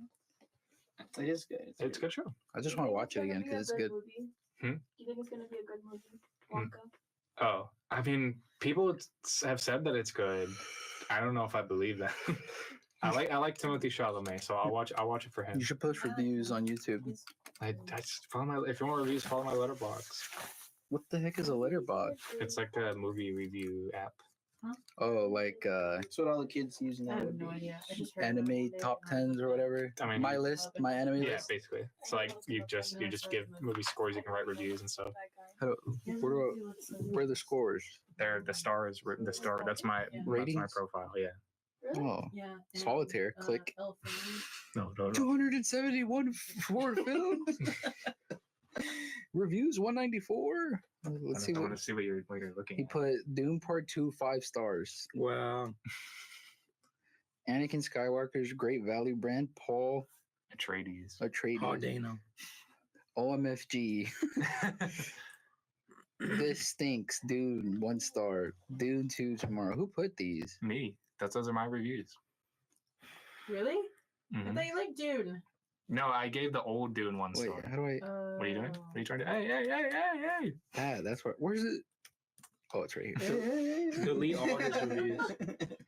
It is good. It's a good show. I just want to watch it again because it's good. Hmm? You think it's gonna be a good movie, Wonka? Oh, I mean, people have said that it's good. I don't know if I believe that. I like Timothy Chalamet, so I'll watch it for him. You should post reviews on YouTube. I just follow my. If you want reviews, follow my Letterboxd. What the heck is a letterbox? It's like a movie review app. Oh, like That's what all the kids use I now. have would no be. idea. I just heard anime top tens or whatever. I mean, My list, my anime Yeah, list. basically. So like you just give movie scores. You can write reviews and stuff. How do- Where are the scores? They're the stars. The star. That's my Ratings? profile. Yeah. Oh, Yeah. and, Solitaire. Click. Elf and- No. 271 for films. Reviews 194. Let's see I want what to see what you're looking he at. put. Doom Part 2 5 stars. Wow. Anakin Skywalker's Great Value brand. Paul Atreides. Atreides. Oh, Dano. OMFG. This stinks. Dune 1 star. Dune 2 tomorrow. Who put these? Me. Those are my reviews. Really? I Mhm. thought you liked Dune. No, I gave the old Dune 1 Wait, star. how do I? What are you doing? What are you trying to? Hey! That's where. Where's it? Oh, it's right here. Delete all his reviews.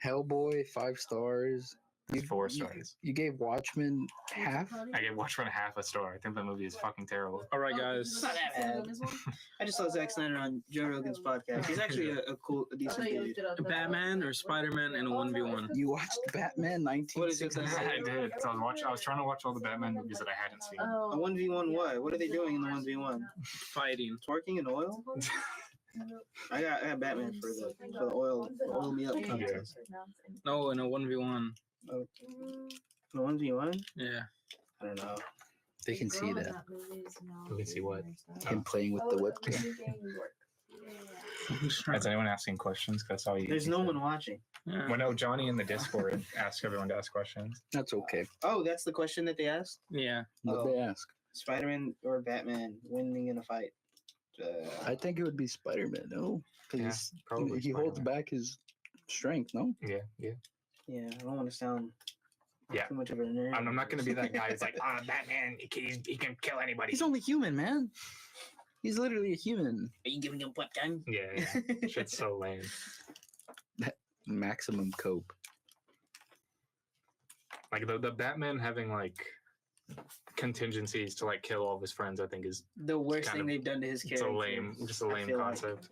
Hellboy 5 stars. It's 4 stars. You gave Watchmen half. I gave Watchmen half a star. I think the movie is fucking terrible. All right, guys. Not that bad. I just saw Zack Snyder on Joe Rogan's podcast. He's actually a cool, a decent dude. Batman or Spider-Man in a 1v1? You watched Batman What is it? 1966. I did. So I was trying to watch all the Batman movies that I hadn't seen. A 1v1 what? What are they doing in the 1v1? Fighting. Twerking in oil? I got Batman for the oil me up contest. No, in a 1v1. The 1v1? Yeah. I don't know. They can see that. We can see what? Him playing with the webcam. Is anyone asking questions? Because I saw you. There's no one watching. Yeah. Well, no, Johnny in the Discord asked everyone to ask questions. That's okay. Oh, that's the question that they asked? Yeah. What they ask? Spider-Man or Batman winning in a fight? I think it would be Spider-Man. No, because probably he holds Spider-Man. back his strength. No. Yeah. Yeah, I don't want to sound Yeah. too much of a nerd. I'm not gonna be that guy who's like, Batman, he can kill anybody. He's only human, man. He's literally a human. Are you giving him what time? Yeah. Shit's so lame. Maximum cope. Like the Batman having like contingencies to like kill all of his friends, I think is The worst Kind thing of- they've done to his it's character. just a I lame feel like. concept.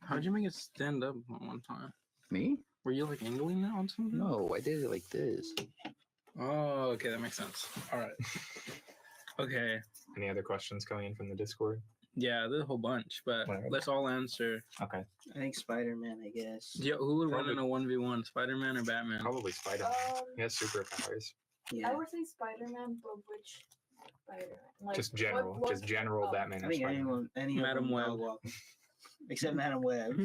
How'd you make it stand up one time? Me? Were you like angling that on something? No, I did it like this. Oh, okay, that makes sense. All right. Okay. Any other questions coming in from the Discord? Yeah, there's a whole bunch, but Whatever. let's all answer. Okay. I think Spider-Man. I guess. Yeah, who would win Probably- in a 1v1, Spider-Man or Batman? Probably Spider-Man. He has superpowers. Yeah. I would say Spider-Man, but which Spider-Man? Like, Just general. what- Just general oh, Batman I and think Spider-Man. any Madam of them Web. dog walk. Except Madam Web. I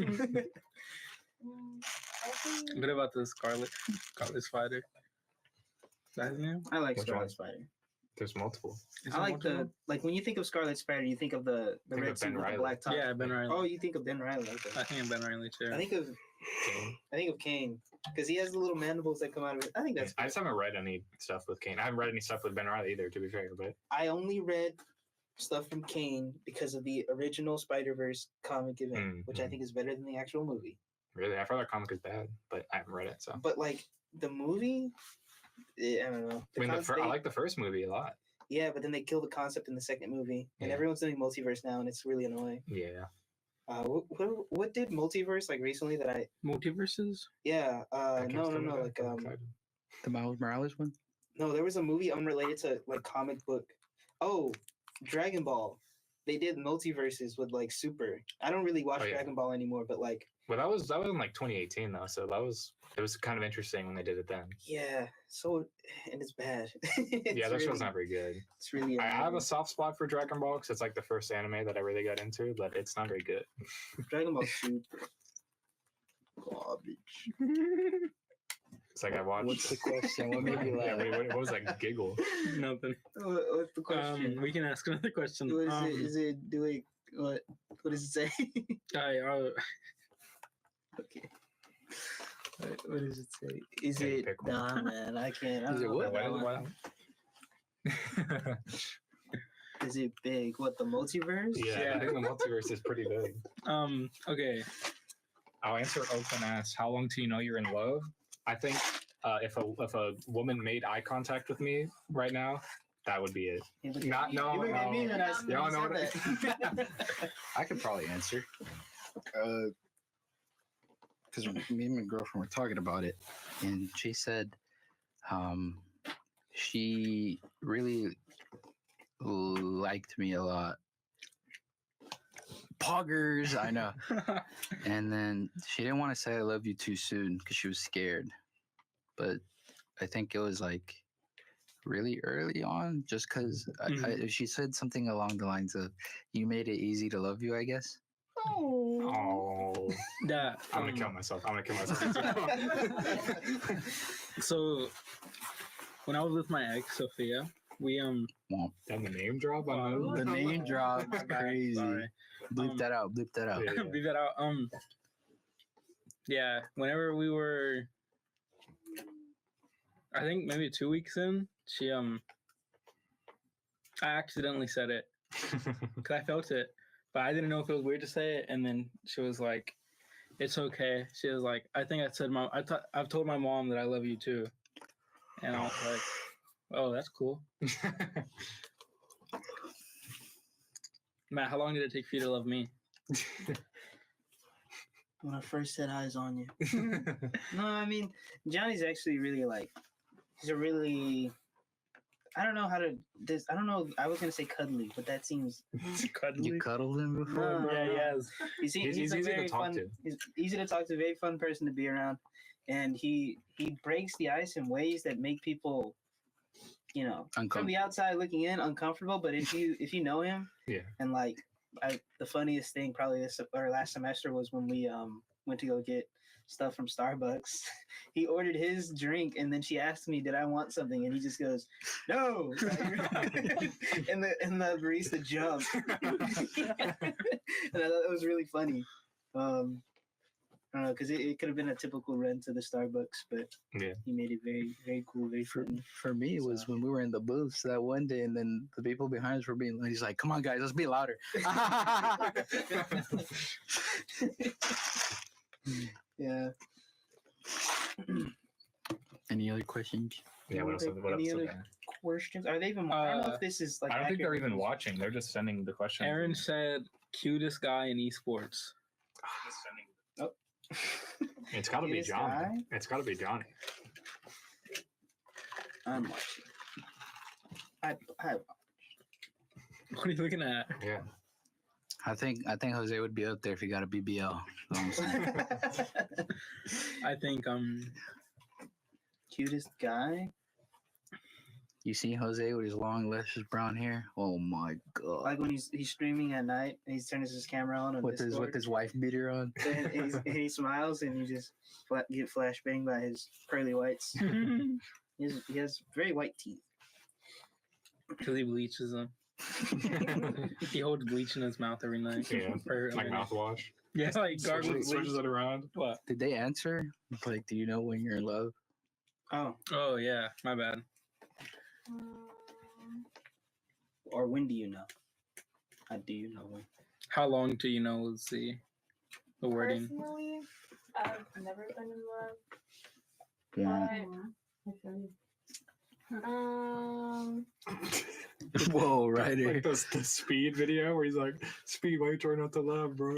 think What about the Scarlet Spider? Is that his name? I like Which Scarlet one? Spider. There's multiple. Is I there like multiple? when you think of Scarlet Spider, you think of the Think red of suit Ben with the Reilly. black top. Yeah, Ben Riley. Oh, you think of Ben Riley. Okay. I think of Ben Riley too. I think of Kane because he has the little mandibles that come out of it. I think that's. I just haven't read any stuff with Kane. I haven't read any stuff with Ben Riley either, to be fair. But I only read stuff from Kane because of the original Spider-Verse comic event, which I Mhm. think is better than the actual movie. really, I thought that comic is bad, but I haven't read it. So But like the movie, I don't know. I mean, I concept- like the first movie a lot. Yeah, but then they kill the concept in the second movie, and Yeah. everyone's doing multiverse now, and it's really annoying. Yeah. What did multiverse like recently that I? Multiverses? Yeah, I kept no, telling you like that. I'm excited. The Miles Morales one. no, there was a movie unrelated to like comic book. Oh, Dragon Ball. They did multiverses with like Super. I don't really watch Oh, yeah. Dragon Ball anymore, but like Well, that was in like 2018 though, so it was kind of interesting when they did it then. yeah, so and it's bad. Yeah, that show's not very good. It's really. I have annoying. a soft spot for Dragon Ball because it's like the first anime that I really got into, but it's not very good. Dragon Ball Super. Garbage. It's like I watched. What's the question? What made you Yeah, laugh? what was that giggle? Nothing. What's the question? We can ask another question. What is it? Is it doing what? What does it say? Okay. What does it say? Is Yeah, you it? pick one. Nah, man, I can't. I Is don't it know what? about that one. Is it big? What, the multiverse? Yeah, I think the multiverse is pretty big. Okay. I'll answer open ass. How long till you know you're in love? I think if a woman made eye contact with me right now, that would be it. You look Not- at me. no, You look at me no. when I Y'all know said what that. I could probably answer. Because me and my girlfriend were talking about it, and she said she really liked me a lot. Poggers, I know. And then she didn't want to say I love you too soon because she was scared. But I think it was like really early on, just because she said something along the lines of, you made it easy to love you, I guess. Oh, That, I'm gonna kill myself. I'm gonna kill myself. So, when I was with my ex, Sophia, we, Then the name drop on Oh, The name drop my is bad, crazy. sorry. Bleep that out. Bleep that out. Yeah, yeah. leave that out. Yeah, whenever we were, I think maybe 2 weeks in, she, I accidentally said it because I felt it, but I didn't know if it was weird to say it. And then she was like, "It's okay." She was like, "I think I said I've told my mom that I love you too," and I was like, "Oh, that's cool." Matt, how long did it take for you to love me? When I first set eyes on you. No, I mean, Johnny's actually really like, he's a really, I don't know how to, I don't know, I was going to say cuddly, but that seems, You cuddled him before? No. Yeah, yes. he's He's a easy to very talk fun, to. He's easy to talk to, very fun person to be around. And he breaks the ice in ways that make people, you know, from the outside looking in, uncomfortable. But if you know him, Yeah. and like, the funniest thing probably last semester was when we went to go get stuff from Starbucks. He ordered his drink, and then she asked me, "Did I want something?" And he just goes, "No." and the barista jumped. And I thought that was really funny. I don't know, because it could have been a typical run to the Starbucks, but Yeah. he made it very, very cool, very funny. For me, it was So- when we were in the booths that one day, and then the people behind us were being like, he's like, "Come on, guys, let's be louder." Yeah. Any other questions? Yeah, what else? What Any else? other is there? Questions? Are they even? I don't know if this is like. I don't think they're accurate even news. watching. They're just sending the questions. Aaron said, "Cutest guy in esports." It's got to be Cutest Johnny. guy? It's got to be Johnny. I'm watching. I What are you looking at? Yeah. I think Jose would be up there if he got a BBL. That's what I'm saying. I think Cutest guy. You see Jose with his long, luscious brown hair? Oh my god! Like when he's streaming at night and he's turning his camera on With his wife beater on. and he smiles and you just get flashbanged by his pearly whites. He has very white teeth. Because he bleaches them. He holds bleach in his mouth every night. Yeah. Or, Like mouthwash. Yeah, like gargle bleach. Switches it around. What? Did they answer? Like, do you know when you're in love? Oh, Oh yeah, my bad. or when do you know? How do you know when? How long do you know? Let's see. The wording. Personally, I've never been in love. Yeah. Whoa, Ryder. Like the Speed video where he's like, Speed, why you trying not to love, bro?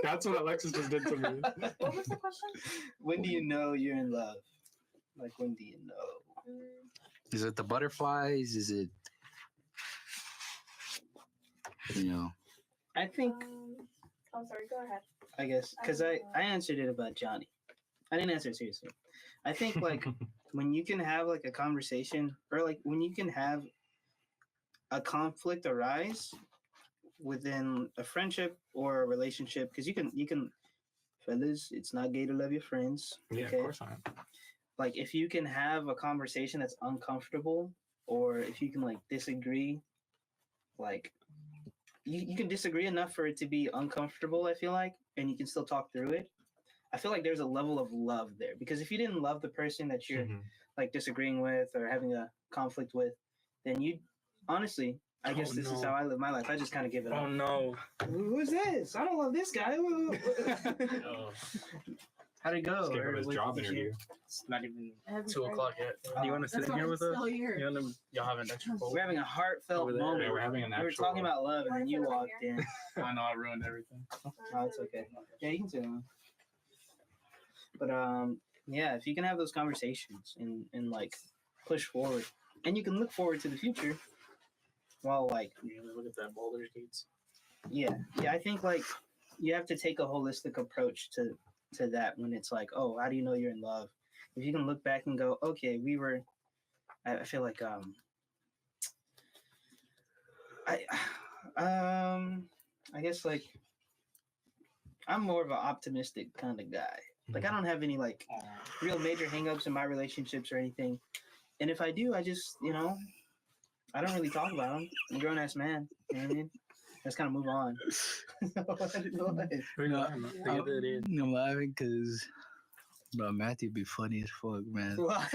That's what Alexis just did to me. What was the question? When do you know you're in love? Like when do you know? Is it the butterflies? Is it, you know? I think Oh, sorry. Go ahead. I guess because I answered it about Johnny. I didn't answer it seriously. I think like when you can have like a conversation or like when you can have a conflict arise within a friendship or a relationship, because you can fellas, it's not gay to love your friends. Yeah, okay? of course not. Like if you can have a conversation that's uncomfortable, or if you can like disagree, like you can disagree enough for it to be uncomfortable, I feel like, and you can still talk through it. I feel like there's a level of love there, because if you didn't love the person that you're like disagreeing with or having a conflict with, then you honestly, I guess this is how I live my life. I just kind of give it Oh up. no. Who's this? I don't love this guy. How'd it go? Just give him his What job did you- interview. It's not even Happy 2 o'clock yet. Do you want to sit That's in why here with I'm us? still here. You want to? Y'all have an extra bowl. We're having a heartfelt Over there. moment. Yeah, we're having an We were actual. talking about love, and then you walked in. I know I ruined everything. Oh, it's okay. Yeah, you can sit down. But yeah, if you can have those conversations and like push forward, and you can look forward to the future, while like Look at that Baldur's Gates. yeah, I think like you have to take a holistic approach to that when it's like, oh, how do you know you're in love? If you can look back and go, okay, we were. I feel like I guess like I'm more of an optimistic kind of guy. Like I don't have any like real major hangups in my relationships or anything. And if I do, I just, I don't really talk about them. I'm a grown ass man. You know what I mean? Just kind of move on. I'm laughing because, bro, Matthew be funny as fuck, man. Why?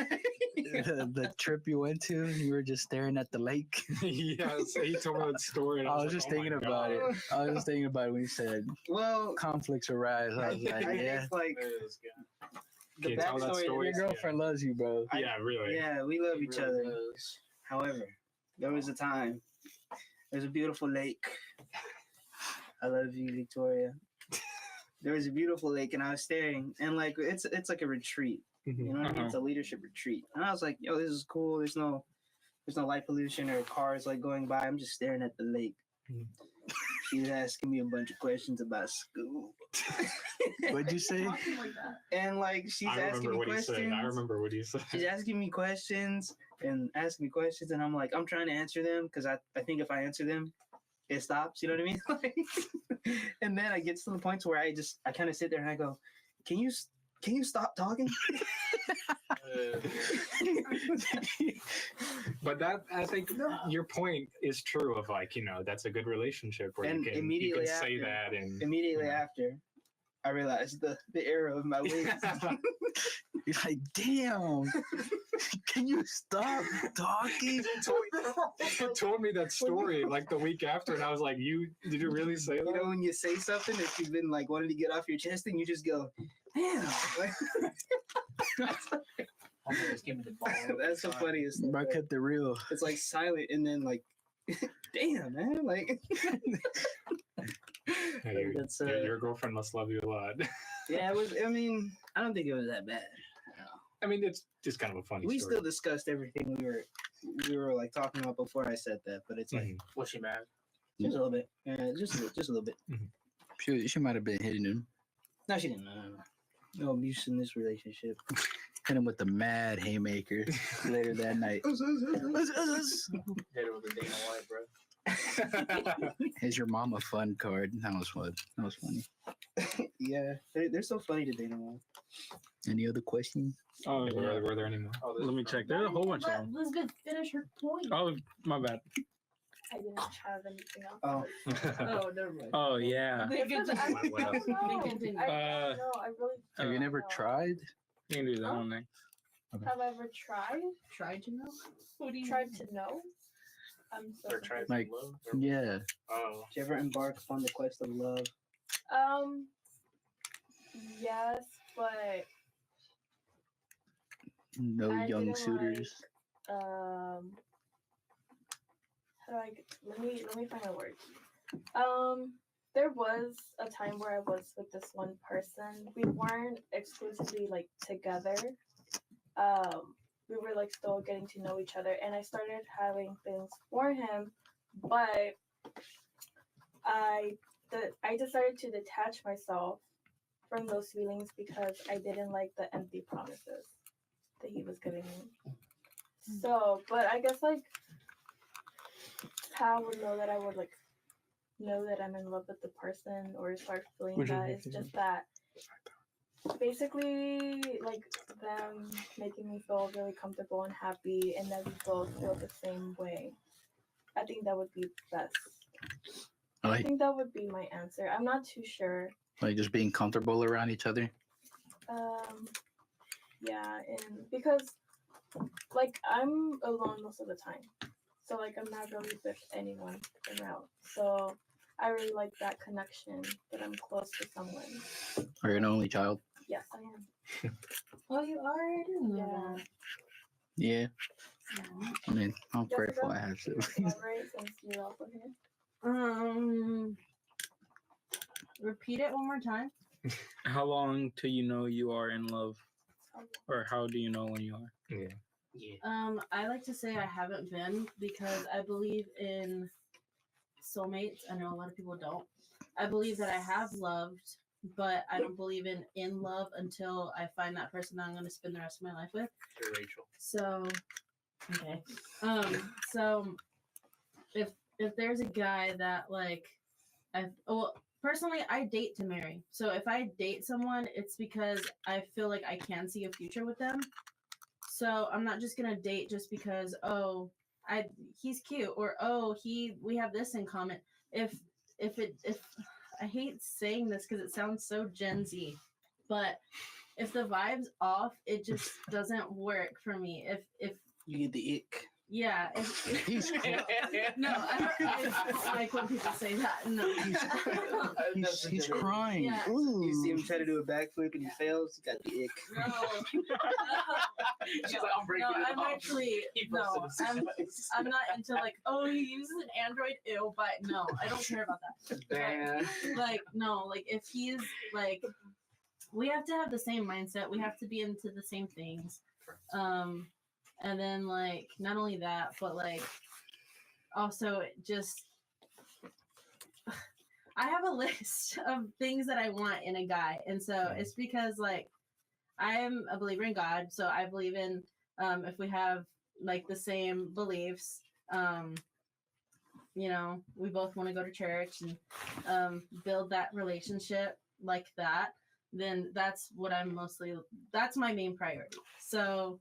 The trip you went to, you were just staring at the lake. Yeah, so he told me that story. And I was like, just oh my thinking about it. God. I was just thinking about it when you said Well, conflicts arise. I was like, I yeah. guess like the Can you tell that backstory. story? Your girlfriend loves you, bro. Yeah, really. Yeah, we love each other. However, there was a time. There's a beautiful lake. I love you, Victoria. There was a beautiful lake, and I was staring, and like it's like a retreat. You know what I mean? It's a leadership retreat, and I was like, "Yo, this is cool. There's no light pollution or cars like going by. I'm just staring at the lake." She was asking me a bunch of questions about school. What'd you say? And like she's I asking remember me what he said. questions. I remember what he said. She's asking me questions and asking me questions, and I'm like, I'm trying to answer them because I think if I answer them, it stops. You know what I mean? Like, and then I get to the point where I kind of sit there and I go, Can you stop talking? But that, I think your point is true of like, that's a good relationship where And you can immediately say after- that and Immediately Yeah. after, I realized the error of my ways. You're like, damn. Can you stop talking? he told me that story like the week after, and I was like, did you really say You that? know, when you say something that you've been like wanting to get off your chest, and you just go, damn. Like, that's the funniest. Bro, I kept it real. It's like silent, and then like, damn, man, like. Hey, That's your girlfriend must love you a lot. Yeah, it was. I mean, I don't think it was that bad. I mean, it's just kind of a funny We story. still discussed everything we were like talking about before I said that, but it's like Mhm. Was she mad? just a little bit, just a little bit. She might have been hitting him. No, she didn't. No abuse in this relationship. Hit him with the mad haymaker later that night. Hit her with a Dana White, bro. Here's your mama fun card. That was fun. That was funny. Yeah, they're so funny to Dana White. Any other questions? Oh, yeah. Were there any more? Oh, Let me check. There's a whole bunch of Let them. Elizabeth finish her point. Oh, my bad. I didn't have anything else. Oh, Oh, never mind. Oh, yeah. They Because continue. I What else? don't know. They continue. I don't know. I really Have you don't never know. tried? You can do that one next. Have I ever tried? Tried to know? What do you Tried to know? I'm so Or tried confused. Like, love? Or, yeah. oh. did you ever embark upon the quest of love? Yes, but No I young didn't suitors. how do I let me find my words. There was a time where I was with this one person. We weren't exclusively like together. We were like still getting to know each other, and I started having things for him, but I decided to detach myself from those feelings because I didn't like the empty promises that he was giving me. So, but I guess like how I would know that I would like know that I'm in love with the person or start feeling Which is that. It's just that basically like them making me feel really comfortable and happy and that we both feel the same way. I think that would be best. I Like, think that would be my answer. I'm not too sure. like just being comfortable around each other. Yeah, and because like I'm alone most of the time, so like I'm not really with anyone around. So I really like that connection that I'm close to someone. Or an only child. Yes, I am. Oh, you are? I didn't know Yeah. Yeah. that. I mean, I'm Jessica, grateful I have can you siblings. elaborate since you're also here? Repeat it one more time. How long till you know you are in love? Or how do you know when you are? Yeah. Yeah. I like to say I haven't been because I believe in soulmates. I know a lot of people don't. I believe that I have loved, but I don't believe in love until I find that person that I'm going to spend the rest of my life with. You're Rachel. So, okay. So if there's a guy that like, personally, I date to marry. So if I date someone, it's because I feel like I can see a future with them. So I'm not just gonna date just because he's cute or we have this in common. If I hate saying this because it sounds so Gen Z, but if the vibe's off, it just doesn't work for me. If You get the ick. yeah, He's no, I don't like when people say that. No. he's crying. Yeah. Ooh. You see him try to do a backflip and he fails. You got the ick. No. She's like, I'm breaking No, it I'm off. actually He no. busted his I'm not into like, oh, he uses an Android, ew, but no, I don't care about that. Damn. Like, no, like if he's like, we have to have the same mindset. We have to be into the same things. And then like not only that, but like also just I have a list of things that I want in a guy, and so it's because like I am a believer in God, so I believe in if we have like the same beliefs, you know, we both want to go to church and build that relationship like that, then that's what that's my main priority. So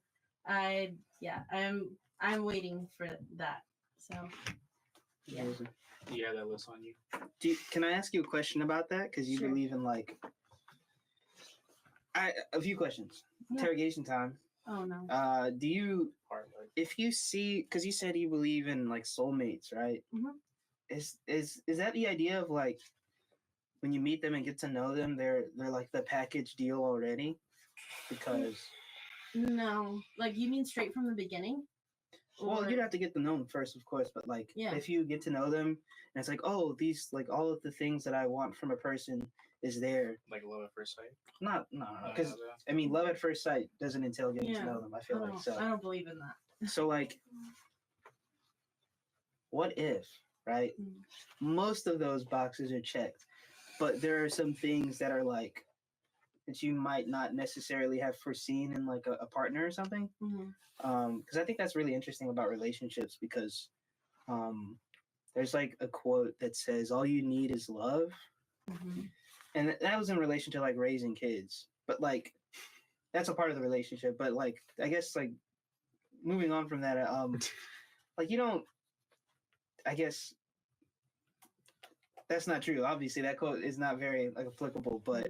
I'm waiting for that. So yeah. Yeah, that list on you. Can I ask you a question about that? Because you Sure. believe in like, a few questions. Yeah. Interrogation time. Oh no. Do you, Part like if you see, because you said you believe in like soulmates, right? Mhm. Is that the idea of like when you meet them and get to know them, they're like the package deal already? Because No, like you mean straight from the beginning? well, Or- you'd have to get to know them first, of course. But like, Yeah. if you get to know them and it's like, oh, these like all of the things that I want from a person is there. Like love at first sight. No, because I mean, love at first sight doesn't entail getting to know them. I feel like so. I don't believe in that. So like, what if, right? Most of those boxes are checked, but there are some things that are like that you might not necessarily have foreseen in like a partner or something. Because I think that's really interesting about relationships because there's like a quote that says all you need is love. And that was in relation to like raising kids, but like that's a part of the relationship. But like I guess like moving on from that, like you don't, I guess that's not true. Obviously that quote is not very like applicable, but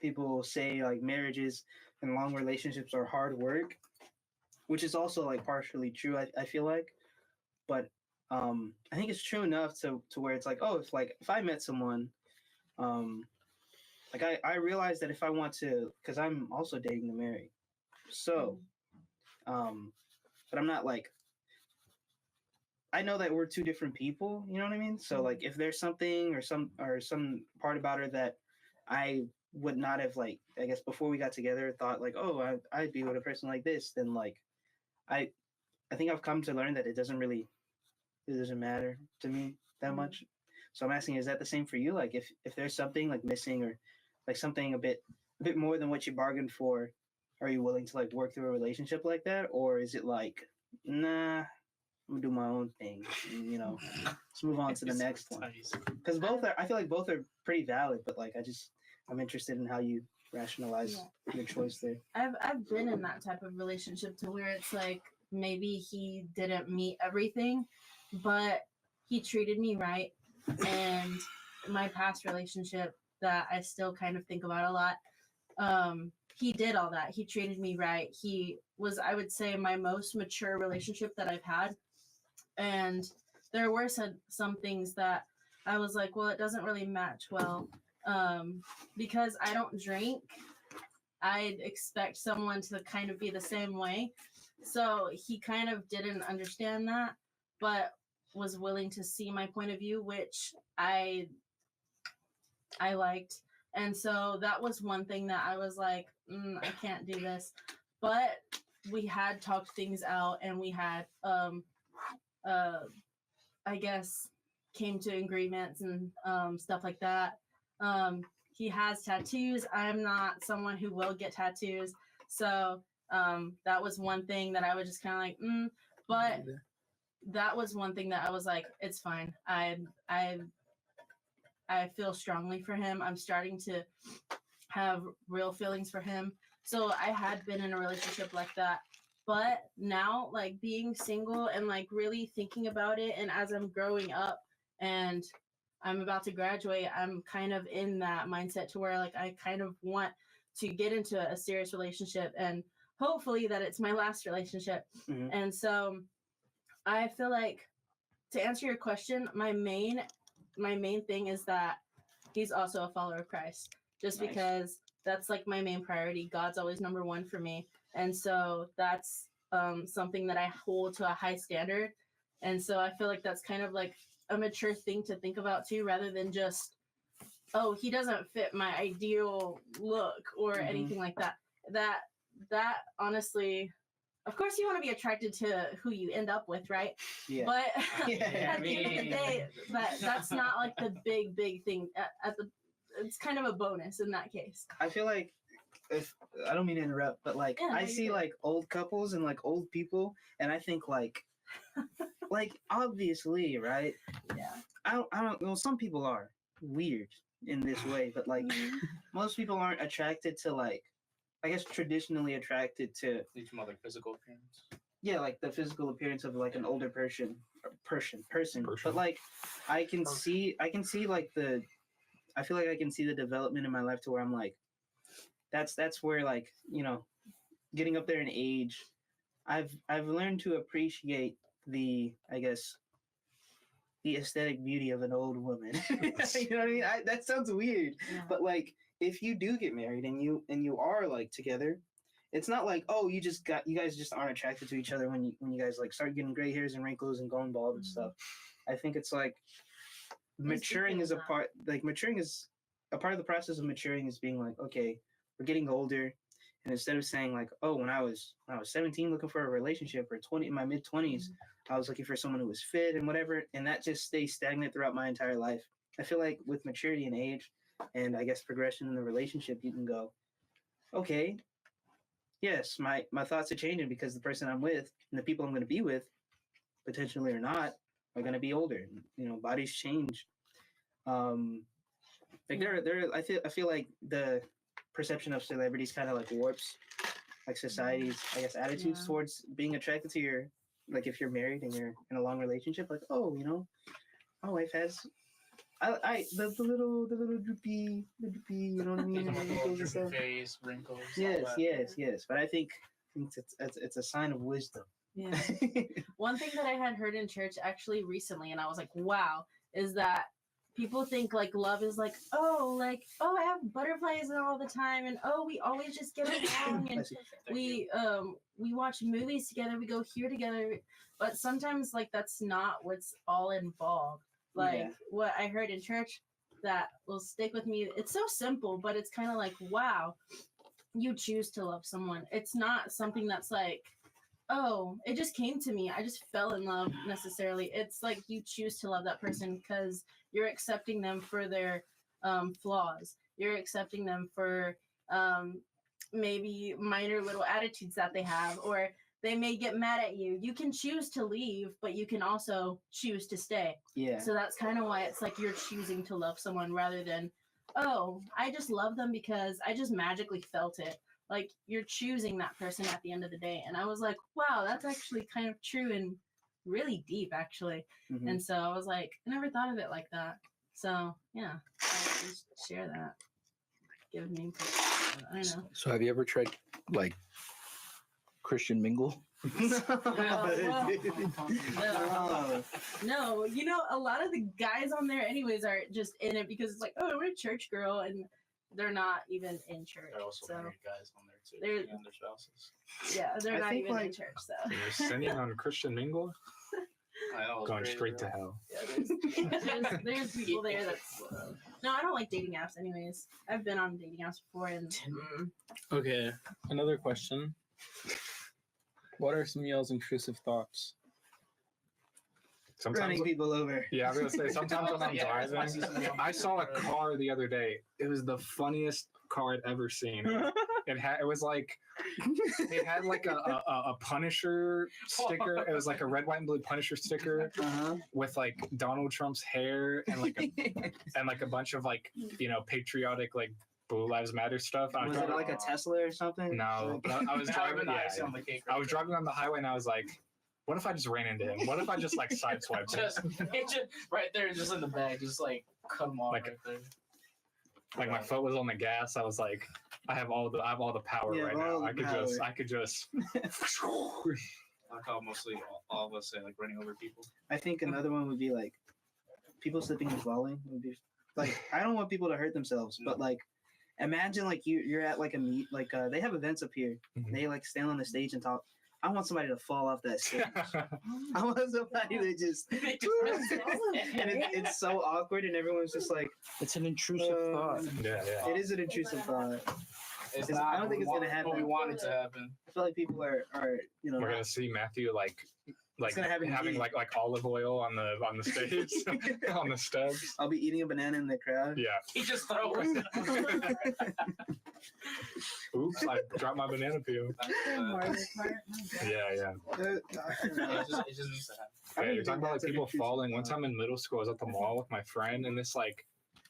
people say like marriages and long relationships are hard work, which is also like partially true. I feel like, but I think it's true enough to where it's like, oh, if I met someone, like I realize that if I want to, because I'm also dating to marry, so, but I'm not like, I know that we're two different people, you know what I mean? So like if there's something or some part about her that I would not have like, I guess before we got together thought like, oh, I'd be with a person like this, then like I think I've come to learn that it doesn't matter to me that much. So I'm asking, is that the same for you? Like if there's something like missing or like something a bit more than what you bargained for, are you willing to like work through a relationship like that? Or is it like, nah, I'm gonna do my own thing, and, you know, let's move on to the next one. Because I feel like both are pretty valid, but like I'm interested in how you rationalize your choice there. I've been in that type of relationship to where it's like maybe he didn't meet everything, but he treated me right. And my past relationship that I still kind of think about a lot, he did all that. He treated me right. He was, I would say, my most mature relationship that I've had. And there were some things that I was like, well, it doesn't really match well. Because I don't drink, I'd expect someone to kind of be the same way. So he kind of didn't understand that, but was willing to see my point of view, which I liked. And so that was one thing that I was like, I can't do this. But we had talked things out, and we had, I guess, came to agreements and stuff like that. He has tattoos. I'm not someone who will get tattoos. So that was one thing that I was just kind of like, but that was one thing that I was like, it's fine. I feel strongly for him. I'm starting to have real feelings for him. So I had been in a relationship like that. But now, like being single and like really thinking about it, and as I'm growing up and I'm about to graduate, I'm kind of in that mindset to where like I kind of want to get into a serious relationship, and hopefully that it's my last relationship. And so I feel like, to answer your question, my main thing is that he's also a follower of Christ, just because that's like my main priority. God's always number one for me. And so that's something that I hold to a high standard. And so I feel like that's kind of like a mature thing to think about too, rather than just, oh, he doesn't fit my ideal look or anything like that. That honestly, of course you want to be attracted to who you end up with, right? Yeah. But at the end of the day, that's not like the big thing. It's kind of a bonus in that case. I feel like, if I don't mean to interrupt, but like I see like old couples and like old people, and I think like obviously, right? Yeah. I don't know. Some people are weird in this way, but like most people aren't attracted to like, I guess traditionally attracted to like physical appearance. Yeah, like the physical appearance of like an older person. But like I can see like I feel like I can see the development in my life to where I'm like, that's where like, you know, getting up there in age, I've learned to appreciate the, I guess, the aesthetic beauty of an old woman. You know what I mean? That sounds weird, but like if you do get married and you are like together, it's not like, oh, you guys just aren't attracted to each other when you guys like start getting gray hairs and wrinkles and going bald and stuff. I think it's like maturing is a part, like maturing is a part of the process of maturing is being like, okay, we're getting older, and instead of saying like, oh, when I was 17 looking for a relationship, or 20 in my mid 20s, I was looking for someone who was fit and whatever, and that just stays stagnant throughout my entire life. I feel like with maturity and age, and I guess progression in the relationship, you can go, okay, yes, my thoughts are changing because the person I'm with and the people I'm going to be with, potentially or not, are going to be older. You know, bodies change. Like I feel like the perception of celebrities kind of like warps like society's, I guess, attitudes towards being attracted to your, like if you're married and you're in a long relationship, like, oh, you know, my wife has the little droopy, you know what I mean? Little droopy face, wrinkles. Yes. But I think it's a sign of wisdom. Yeah. One thing that I had heard in church actually recently, and I was like, wow, is that people think like love is like, oh, I have butterflies all the time, and oh, we always just get along, and we watch movies together, we go here together, but sometimes like that's not what's all involved. Like what I heard in church that will stick with me. It's so simple, but it's kind of like, wow, you choose to love someone. It's not something that's like, oh, it just came to me, I just fell in love necessarily. It's like you choose to love that person because you're accepting them for their flaws. You're accepting them for maybe minor little attitudes that they have, or they may get mad at you. You can choose to leave, but you can also choose to stay. Yeah. So that's kind of why it's like you're choosing to love someone rather than, oh, I just love them because I just magically felt it. Like you're choosing that person at the end of the day. And I was like, wow, that's actually kind of true and really deep actually. Mm-hmm. And so I was like, I never thought of it like that. So yeah, I just share that. Give me, I don't know. So have you ever tried like Christian mingle? No, you know, a lot of the guys on there anyways are just in it because it's like, oh, we're a church girl, and they're not even in church. There are also so married guys on there too. They're- And their spouses. yeah, they're I not think, even in like- church, so You're sending on Christian mingle, I know, going it's straight to crazy, hell. bro. Yeah, there's people there that's no, I don't like dating apps anyways. I've been on dating apps before, and Okay, another question. What are some of y'all's intrusive thoughts? Sometimes, Running people over. yeah, I was gonna say sometimes when I'm Yeah, driving, I saw a car the other day. It was the funniest car I'd ever seen. It had like a Punisher sticker. It was like a red, white, and blue Punisher sticker Uh-huh. with like Donald Trump's hair and like a bunch of like, you know, patriotic like Blue Lives Matter stuff. I Was driving- it like a Tesla or something? No, but I was driving. Yeah, on the cake. I was driving on the highway and I was like, what if I just ran into him? What if I just like sideswiped him? just right there, just in the bag, just like cut them off Like- right there. Like my foot was on the gas. I was like, I have all the power Yeah, right all now. the I could just. Like how mostly all of us say, like running over people. I think another one would be like people slipping and falling. Would be like, I don't want people to hurt themselves, but like imagine like you're at like a meet, like they have events up here. Mhm. They like stand on the stage and talk. I want somebody to fall off that stage. I want somebody to just and it's so awkward and everyone's just like, It's an intrusive thought. Yeah. it is an intrusive thought. It's I not. don't think it's gonna happen. But we want it to happen. I feel like people are you know We're not- gonna see Matthew like gonna happen having here. like olive oil on the stage on the steps. I'll be eating a banana in the crowd. Yeah. He just throws. Oops! I dropped my banana peel. Mario Kart. Yeah. It just needs to happen. Yeah, you're talking about like people falling. One time in middle school, I was at the mall with my friend, and this like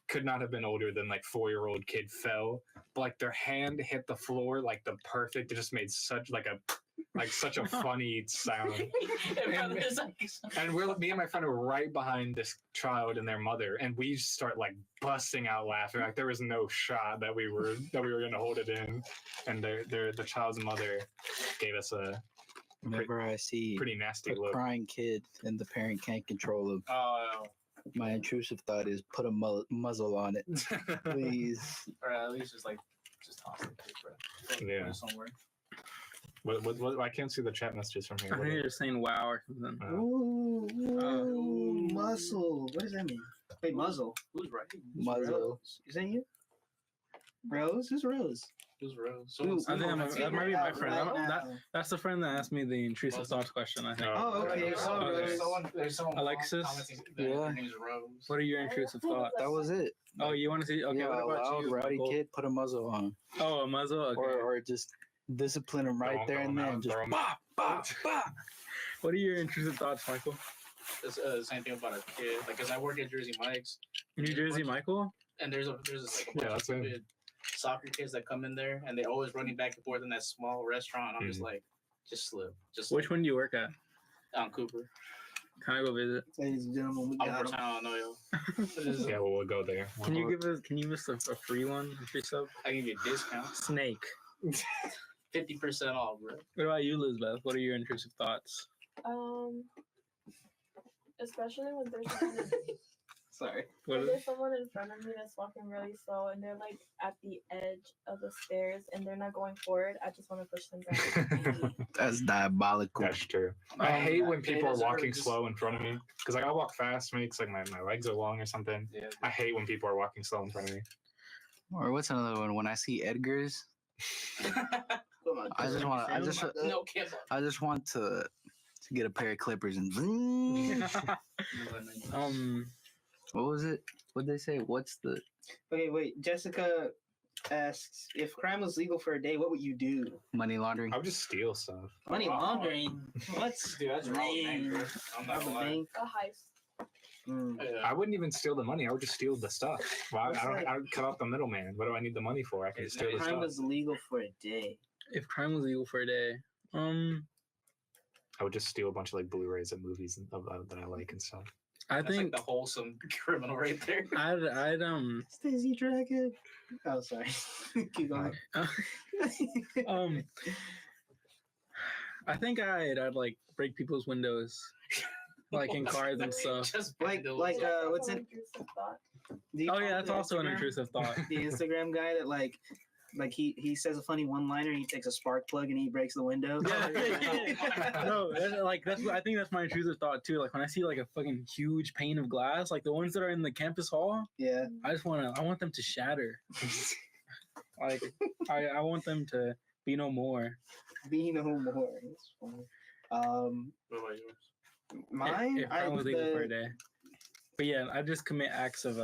could not have been older than like 4-year-old kid fell, but like their hand hit the floor like the perfect. It just made such such a funny sound. And me and my friend were right behind this child and their mother, and we start like busting out laughing. Like there was no shot that we were gonna hold it in, and the child's mother gave us a Whenever I see pretty nasty a look. crying kid and the parent can't control him, Oh, my intrusive thought is put a muzzle on it, please. or at least just toss it, bro. Put Yeah. it somewhere. What? I can't see the chat messages from here. I think you're saying wow or something. Uh, Ooh, muscle. What does that mean? Wait, muzzle. Who's writing? Muzzle. Rose. Is that you? Rose? Who's Rose? Who's Rose? Ooh, I think that might be my friend. Right That, now. that's the friend that asked me the intrusive thoughts question. I think. Oh, okay. There's So someone, there's someone Alexis? commenting that Yeah. Her name's Rose. What are your intrusive thoughts? That was it. Oh, you want to see? Okay, yeah, what about loud, you? rowdy Michael? kid, put a muzzle on. Oh, a muzzle. Okay. Or just discipline him right Don't there throw and him then. out, Just throw him bah, bah, bah. What are your intrusive thoughts, Michael? It's the same thing about a kid. Like, cause I work at Jersey Mike's, New Jersey, Michael? and there's like a Yeah, bunch of that's him. stupid soccer kids that come in there, and they always running back and forth in that small restaurant. And I'm just like, just slip, just Which one do you work at? on Cooper. Can I go visit? ladies and gentlemen, we I'm got from him. town, I know yo. Yeah, we'll go there. Can you give us? Can you give us a free one? A free sub? I give you a discount, Snake. 50% off, bro. What about you, Elizabeth? What are your intrusive thoughts? Especially when there's someone, Sorry. What when is there's someone in front of me that's walking really slow and they're like at the edge of the stairs and they're not going forward. I just want to push them down. That's diabolical. That's true. I hate when they people are deserve walking just- slow in front of me because like I walk fast, maybe it's like my legs are long or something. Yeah. I hate when people are walking slow in front of me. Or what's another one? When I see Edgar's, Come on, I just want. I just. No, can't. I just want to get a pair of clippers and. What was it? What'd they say? What's the? Okay, wait. Jessica asks, if crime was legal for a day, what would you do? Money laundering. I would just steal stuff. Money laundering. What's Dude, that's wrong, man. lame? I'm not gonna lie. Bank? A heist. Mm. Yeah. I wouldn't even steal the money. I would just steal the stuff. Well, It's I like- would cut off the middleman. What do I need the money for? I can just steal the Crime stuff. was legal for a day. If crime was legal for a day, I would just steal a bunch of like Blu-rays of movies that I like and stuff. I That's think like the wholesome criminal right there. I'd Stacey Dragon. Oh, sorry. Keep going. I think I'd like break people's windows, like in cars and stuff. Just Like- those like, up. what's That's it- an intrusive thought. Do you Oh follow yeah, that's the also an Instagram? intrusive thought. The Instagram guy that like he says a funny one-liner and he takes a spark plug and he breaks the window. Yeah. No, I think that's my intrusive thought too. Like when I see like a fucking huge pane of glass, like the ones that are in the campus hall, Yeah. I want them to shatter. Like I want them to be no more. Be no more. It's funny. What about yours? Mine. If crime was legal for a day. But yeah, I just commit acts of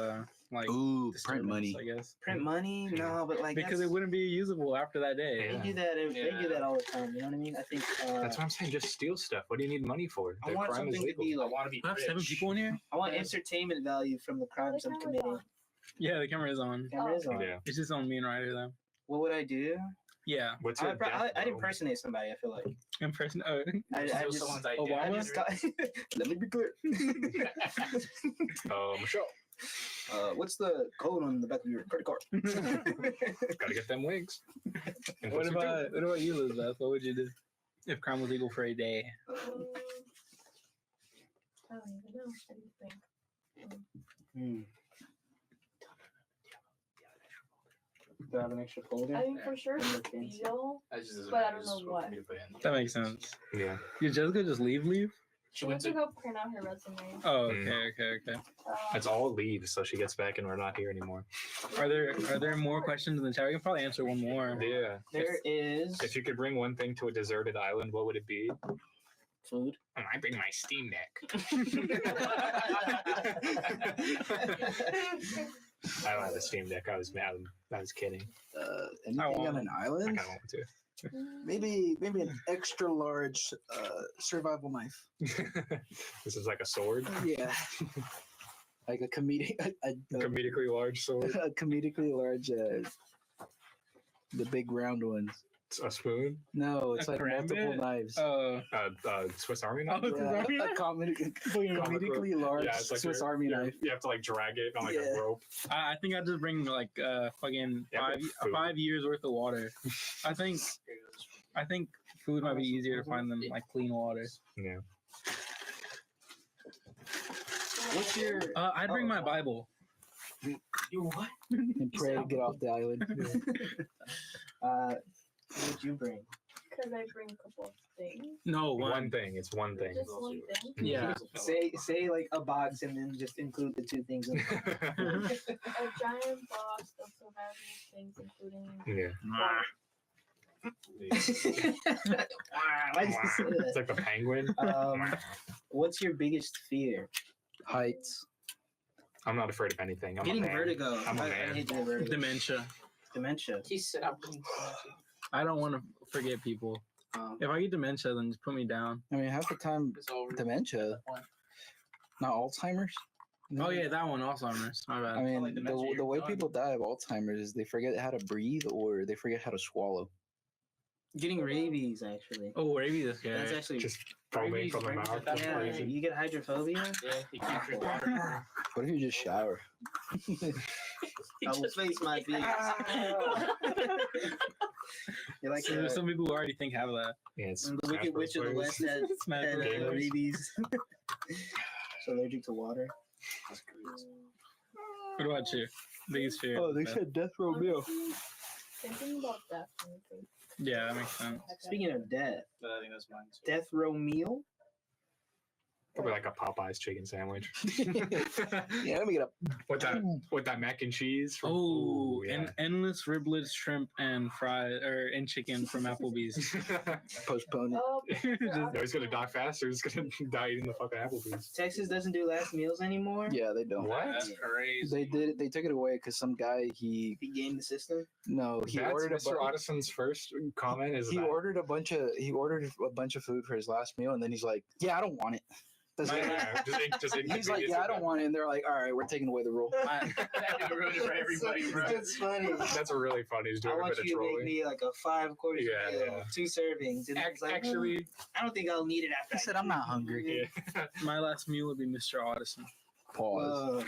like Ooh, print disturbance, money. I guess. print money. No, but like Because that's- it wouldn't be usable after that day. They do that. They do that all the time. You know what I mean? I think. That's what I'm saying. Just steal stuff. What do you need money for? I The want crime is something to legal. be I like. want to be I have rich. 7 people in here. I want entertainment value from the crimes I'm camera's committing. on. Yeah, the camera is on. Camera is on. Yeah. It's just on me and Ryder though. What would I do? Yeah, What's your I'd death row? impersonate somebody. I feel like. in person. Oh, I Steal just. someone's I Obama? identity. just let me be clear. Michelle, What's the code on the back of your credit card? gotta get them wigs. And what pussy, too. about you, Elizabeth? What would you do if crime was legal for a day? I don't even know. What do you think? Hmm. Do I have an extra folder? I think for sure Okay. steal. That just doesn't But I matter, don't just know what what. me to put in. That makes sense. Yeah. Did Jessica just leave? She went to go print out her resume. Oh, Mm. okay. It's all leave, so she gets back and we're not here anymore. Are there more questions in the chat? We can probably answer one more. Yeah. There is If you could bring one thing to a deserted island, what would it be? food. I bring my Steam Deck. I don't have a Steam Deck. I was mad. I was kidding. Anything want on an I island? kind of want to. Maybe an extra large survival knife. This is like a sword, Yeah. Like a comedically large sword, a comedically large, the big round ones. a spoon, No, it's A like multiple karambit? knives. Oh, Swiss Army knife. Oh, Swiss Army a knife? comedically large Yeah, it's like Swiss you're- Army you're- knife. You have to like drag it on like Yeah. a rope. I think I'd just bring like fucking Yeah, but food. 5 years worth of water. I think food might be easier to find than like clean water. Yeah. What's your? I'd bring my Bible. You what? And pray to get off the island. What would you bring? Because I bring a couple of things. No, One thing. It's one thing. Just one thing. Yeah. Say like a box and then just include the two things. In A giant box of survival things, including Yeah. Why'd you say that? It's like the penguin. What's your biggest fear? Heights. I'm not afraid of anything. I'm Getting a man. vertigo. I'm a I man. hate getting vertigo. Dementia. Dementia. He said I'm being I don't want to forget people. If I get dementia, then just put me down. I mean, half the time, It's over. dementia, not Alzheimer's. Oh yeah, that one, Alzheimer's. My bad. I mean, like dementia, the you're way done. people die of Alzheimer's is they forget how to breathe or they forget how to swallow. Getting rabies, actually. Oh, rabies is That's scary. actually. Just foaming from the Rabies, mouth. that's Yeah, crazy. you get hydrophobia. Yeah, he can't drink water. What if you just shower? I will face my fears. You're like There's some people who already think have that. Yeah, it's the Wicked Witch of the West had Smash Bros. Gamers. rabies. So allergic to water. What about you? Biggest fear? Oh, they Beth? said death row meal. thinking about that. Maybe. Yeah, that makes sense. Speaking of death, But I think that's mine too. death row meal. probably like a Popeye's chicken sandwich. Yeah, let me get up. with that mac and cheese. From, Oh, yeah. and endless riblets, shrimp, and and chicken from Applebee's. Postpone it. Oh, No, he's gonna die faster. He's gonna die eating the fucking Applebee's. Texas doesn't do last meals anymore. Yeah, they don't. What? That's crazy. They did it. They took it away because some guy He gamed the system. he That's ordered a Mr. Ottison's first comment. Is he that ordered a bunch of food for his last meal, and then he's like, "Yeah, I don't want it." That's it. Yeah, just He's like, "Yeah, I don't want it," and they're like, "All right, we're taking away the rule." That ruined it for everybody, bro. That's funny. That's really funny. He's I doing a want bit of you to make trolling. me like a 5-course Yeah, meal, yeah. 2 servings. And it's like, Actually, I don't think I'll need it after. I said, "I'm not hungry." yeah. My last meal would be Mr. Otteson. Pause.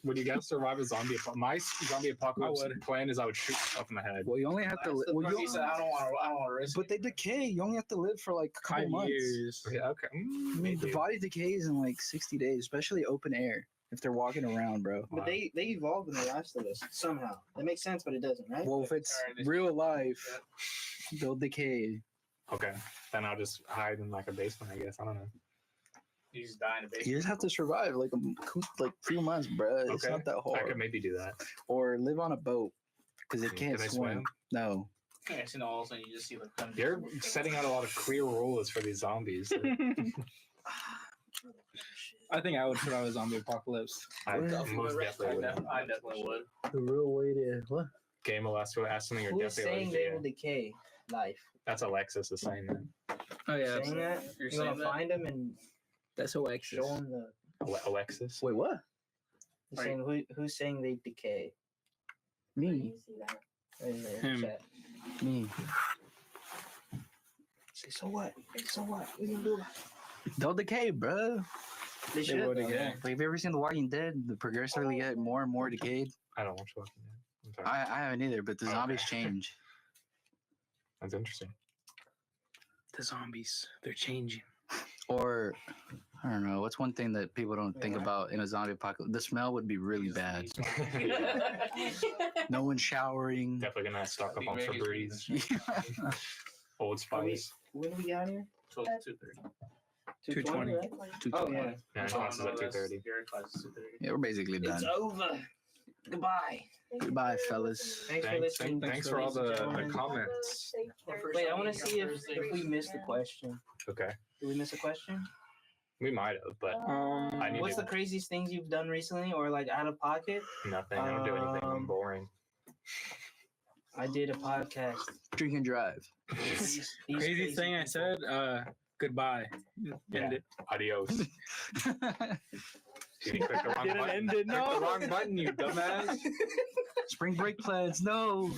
Would you guys survive a zombie? My zombie apocalypse I would. plan is I would shoot myself in the head. Well, you only have to. Well, He said, I don't want to risk but they decay. You only have to live for like a couple 5 months. years. Yeah, okay. I mean, Maybe. the body decays in like 60 days, especially open air. If they're walking around, bro. But they evolved in The Last of Us somehow. That makes sense, but it doesn't, right? Well, if it's Alright, real life, they'll decay. Okay, then I'll just hide in like a basement. I guess I don't know. You just die in a You basement. just have to survive like a few months, bro. It's Okay. not that I hard. could maybe do that. Or live on a boat because it Can can't they swim. swim? No. Yeah, you know, all of a sudden you just see like You're setting out a lot of clear rules for these zombies. I think I would survive a zombie apocalypse. I most definitely would. I definitely would. The real way to what? Game of Last ask something you're Who is definitely saying like, they yeah. will decay life? That's Alexis is saying that. Oh yeah, Saying that? You're You want saying to that? find them and that's Alexis. show them the. Alexis. Wait, what? He's Right. saying who's saying they decay? Where do Me. you see that? In the Him. chat. Me. Say, so what? So what? We can do. They'll decay, bro. They should. will though. decay. Like, have you ever seen The Walking Dead? The progressively get more and more decayed. I don't watch Walking Dead. I'm sorry. I haven't either, but the Okay. zombies change. That's interesting. The zombies, they're changing. Or I don't know. What's one thing that people don't think Yeah. about in a zombie apocalypse? The smell would be really bad. Yeah. No one showering. Definitely gonna stock up on Febreze, Old Are Spice. When we got here? 2:30. 2:20. right? 2:20. Oh yeah. Yeah, class is at 2:30. Your class is 2:30. Yeah, we're basically done. It's over. Goodbye. Goodbye, fellas. Thanks for Thanks, listening. thanks for all ladies and the gentlemen. comments. Wait, I want to see if we missed a question. Okay, Did we miss a question? we might have, but I need What's to- the craziest things you've done recently, or like out of pocket? nothing. I don't do anything. I'm Um, boring. I did a podcast. Drink and drive. These Crazy thing I people. said, goodbye. End it. Adios. You clicked the wrong Didn't button. end it, Clicked no. the wrong button, you dumbass. Spring break plans. No.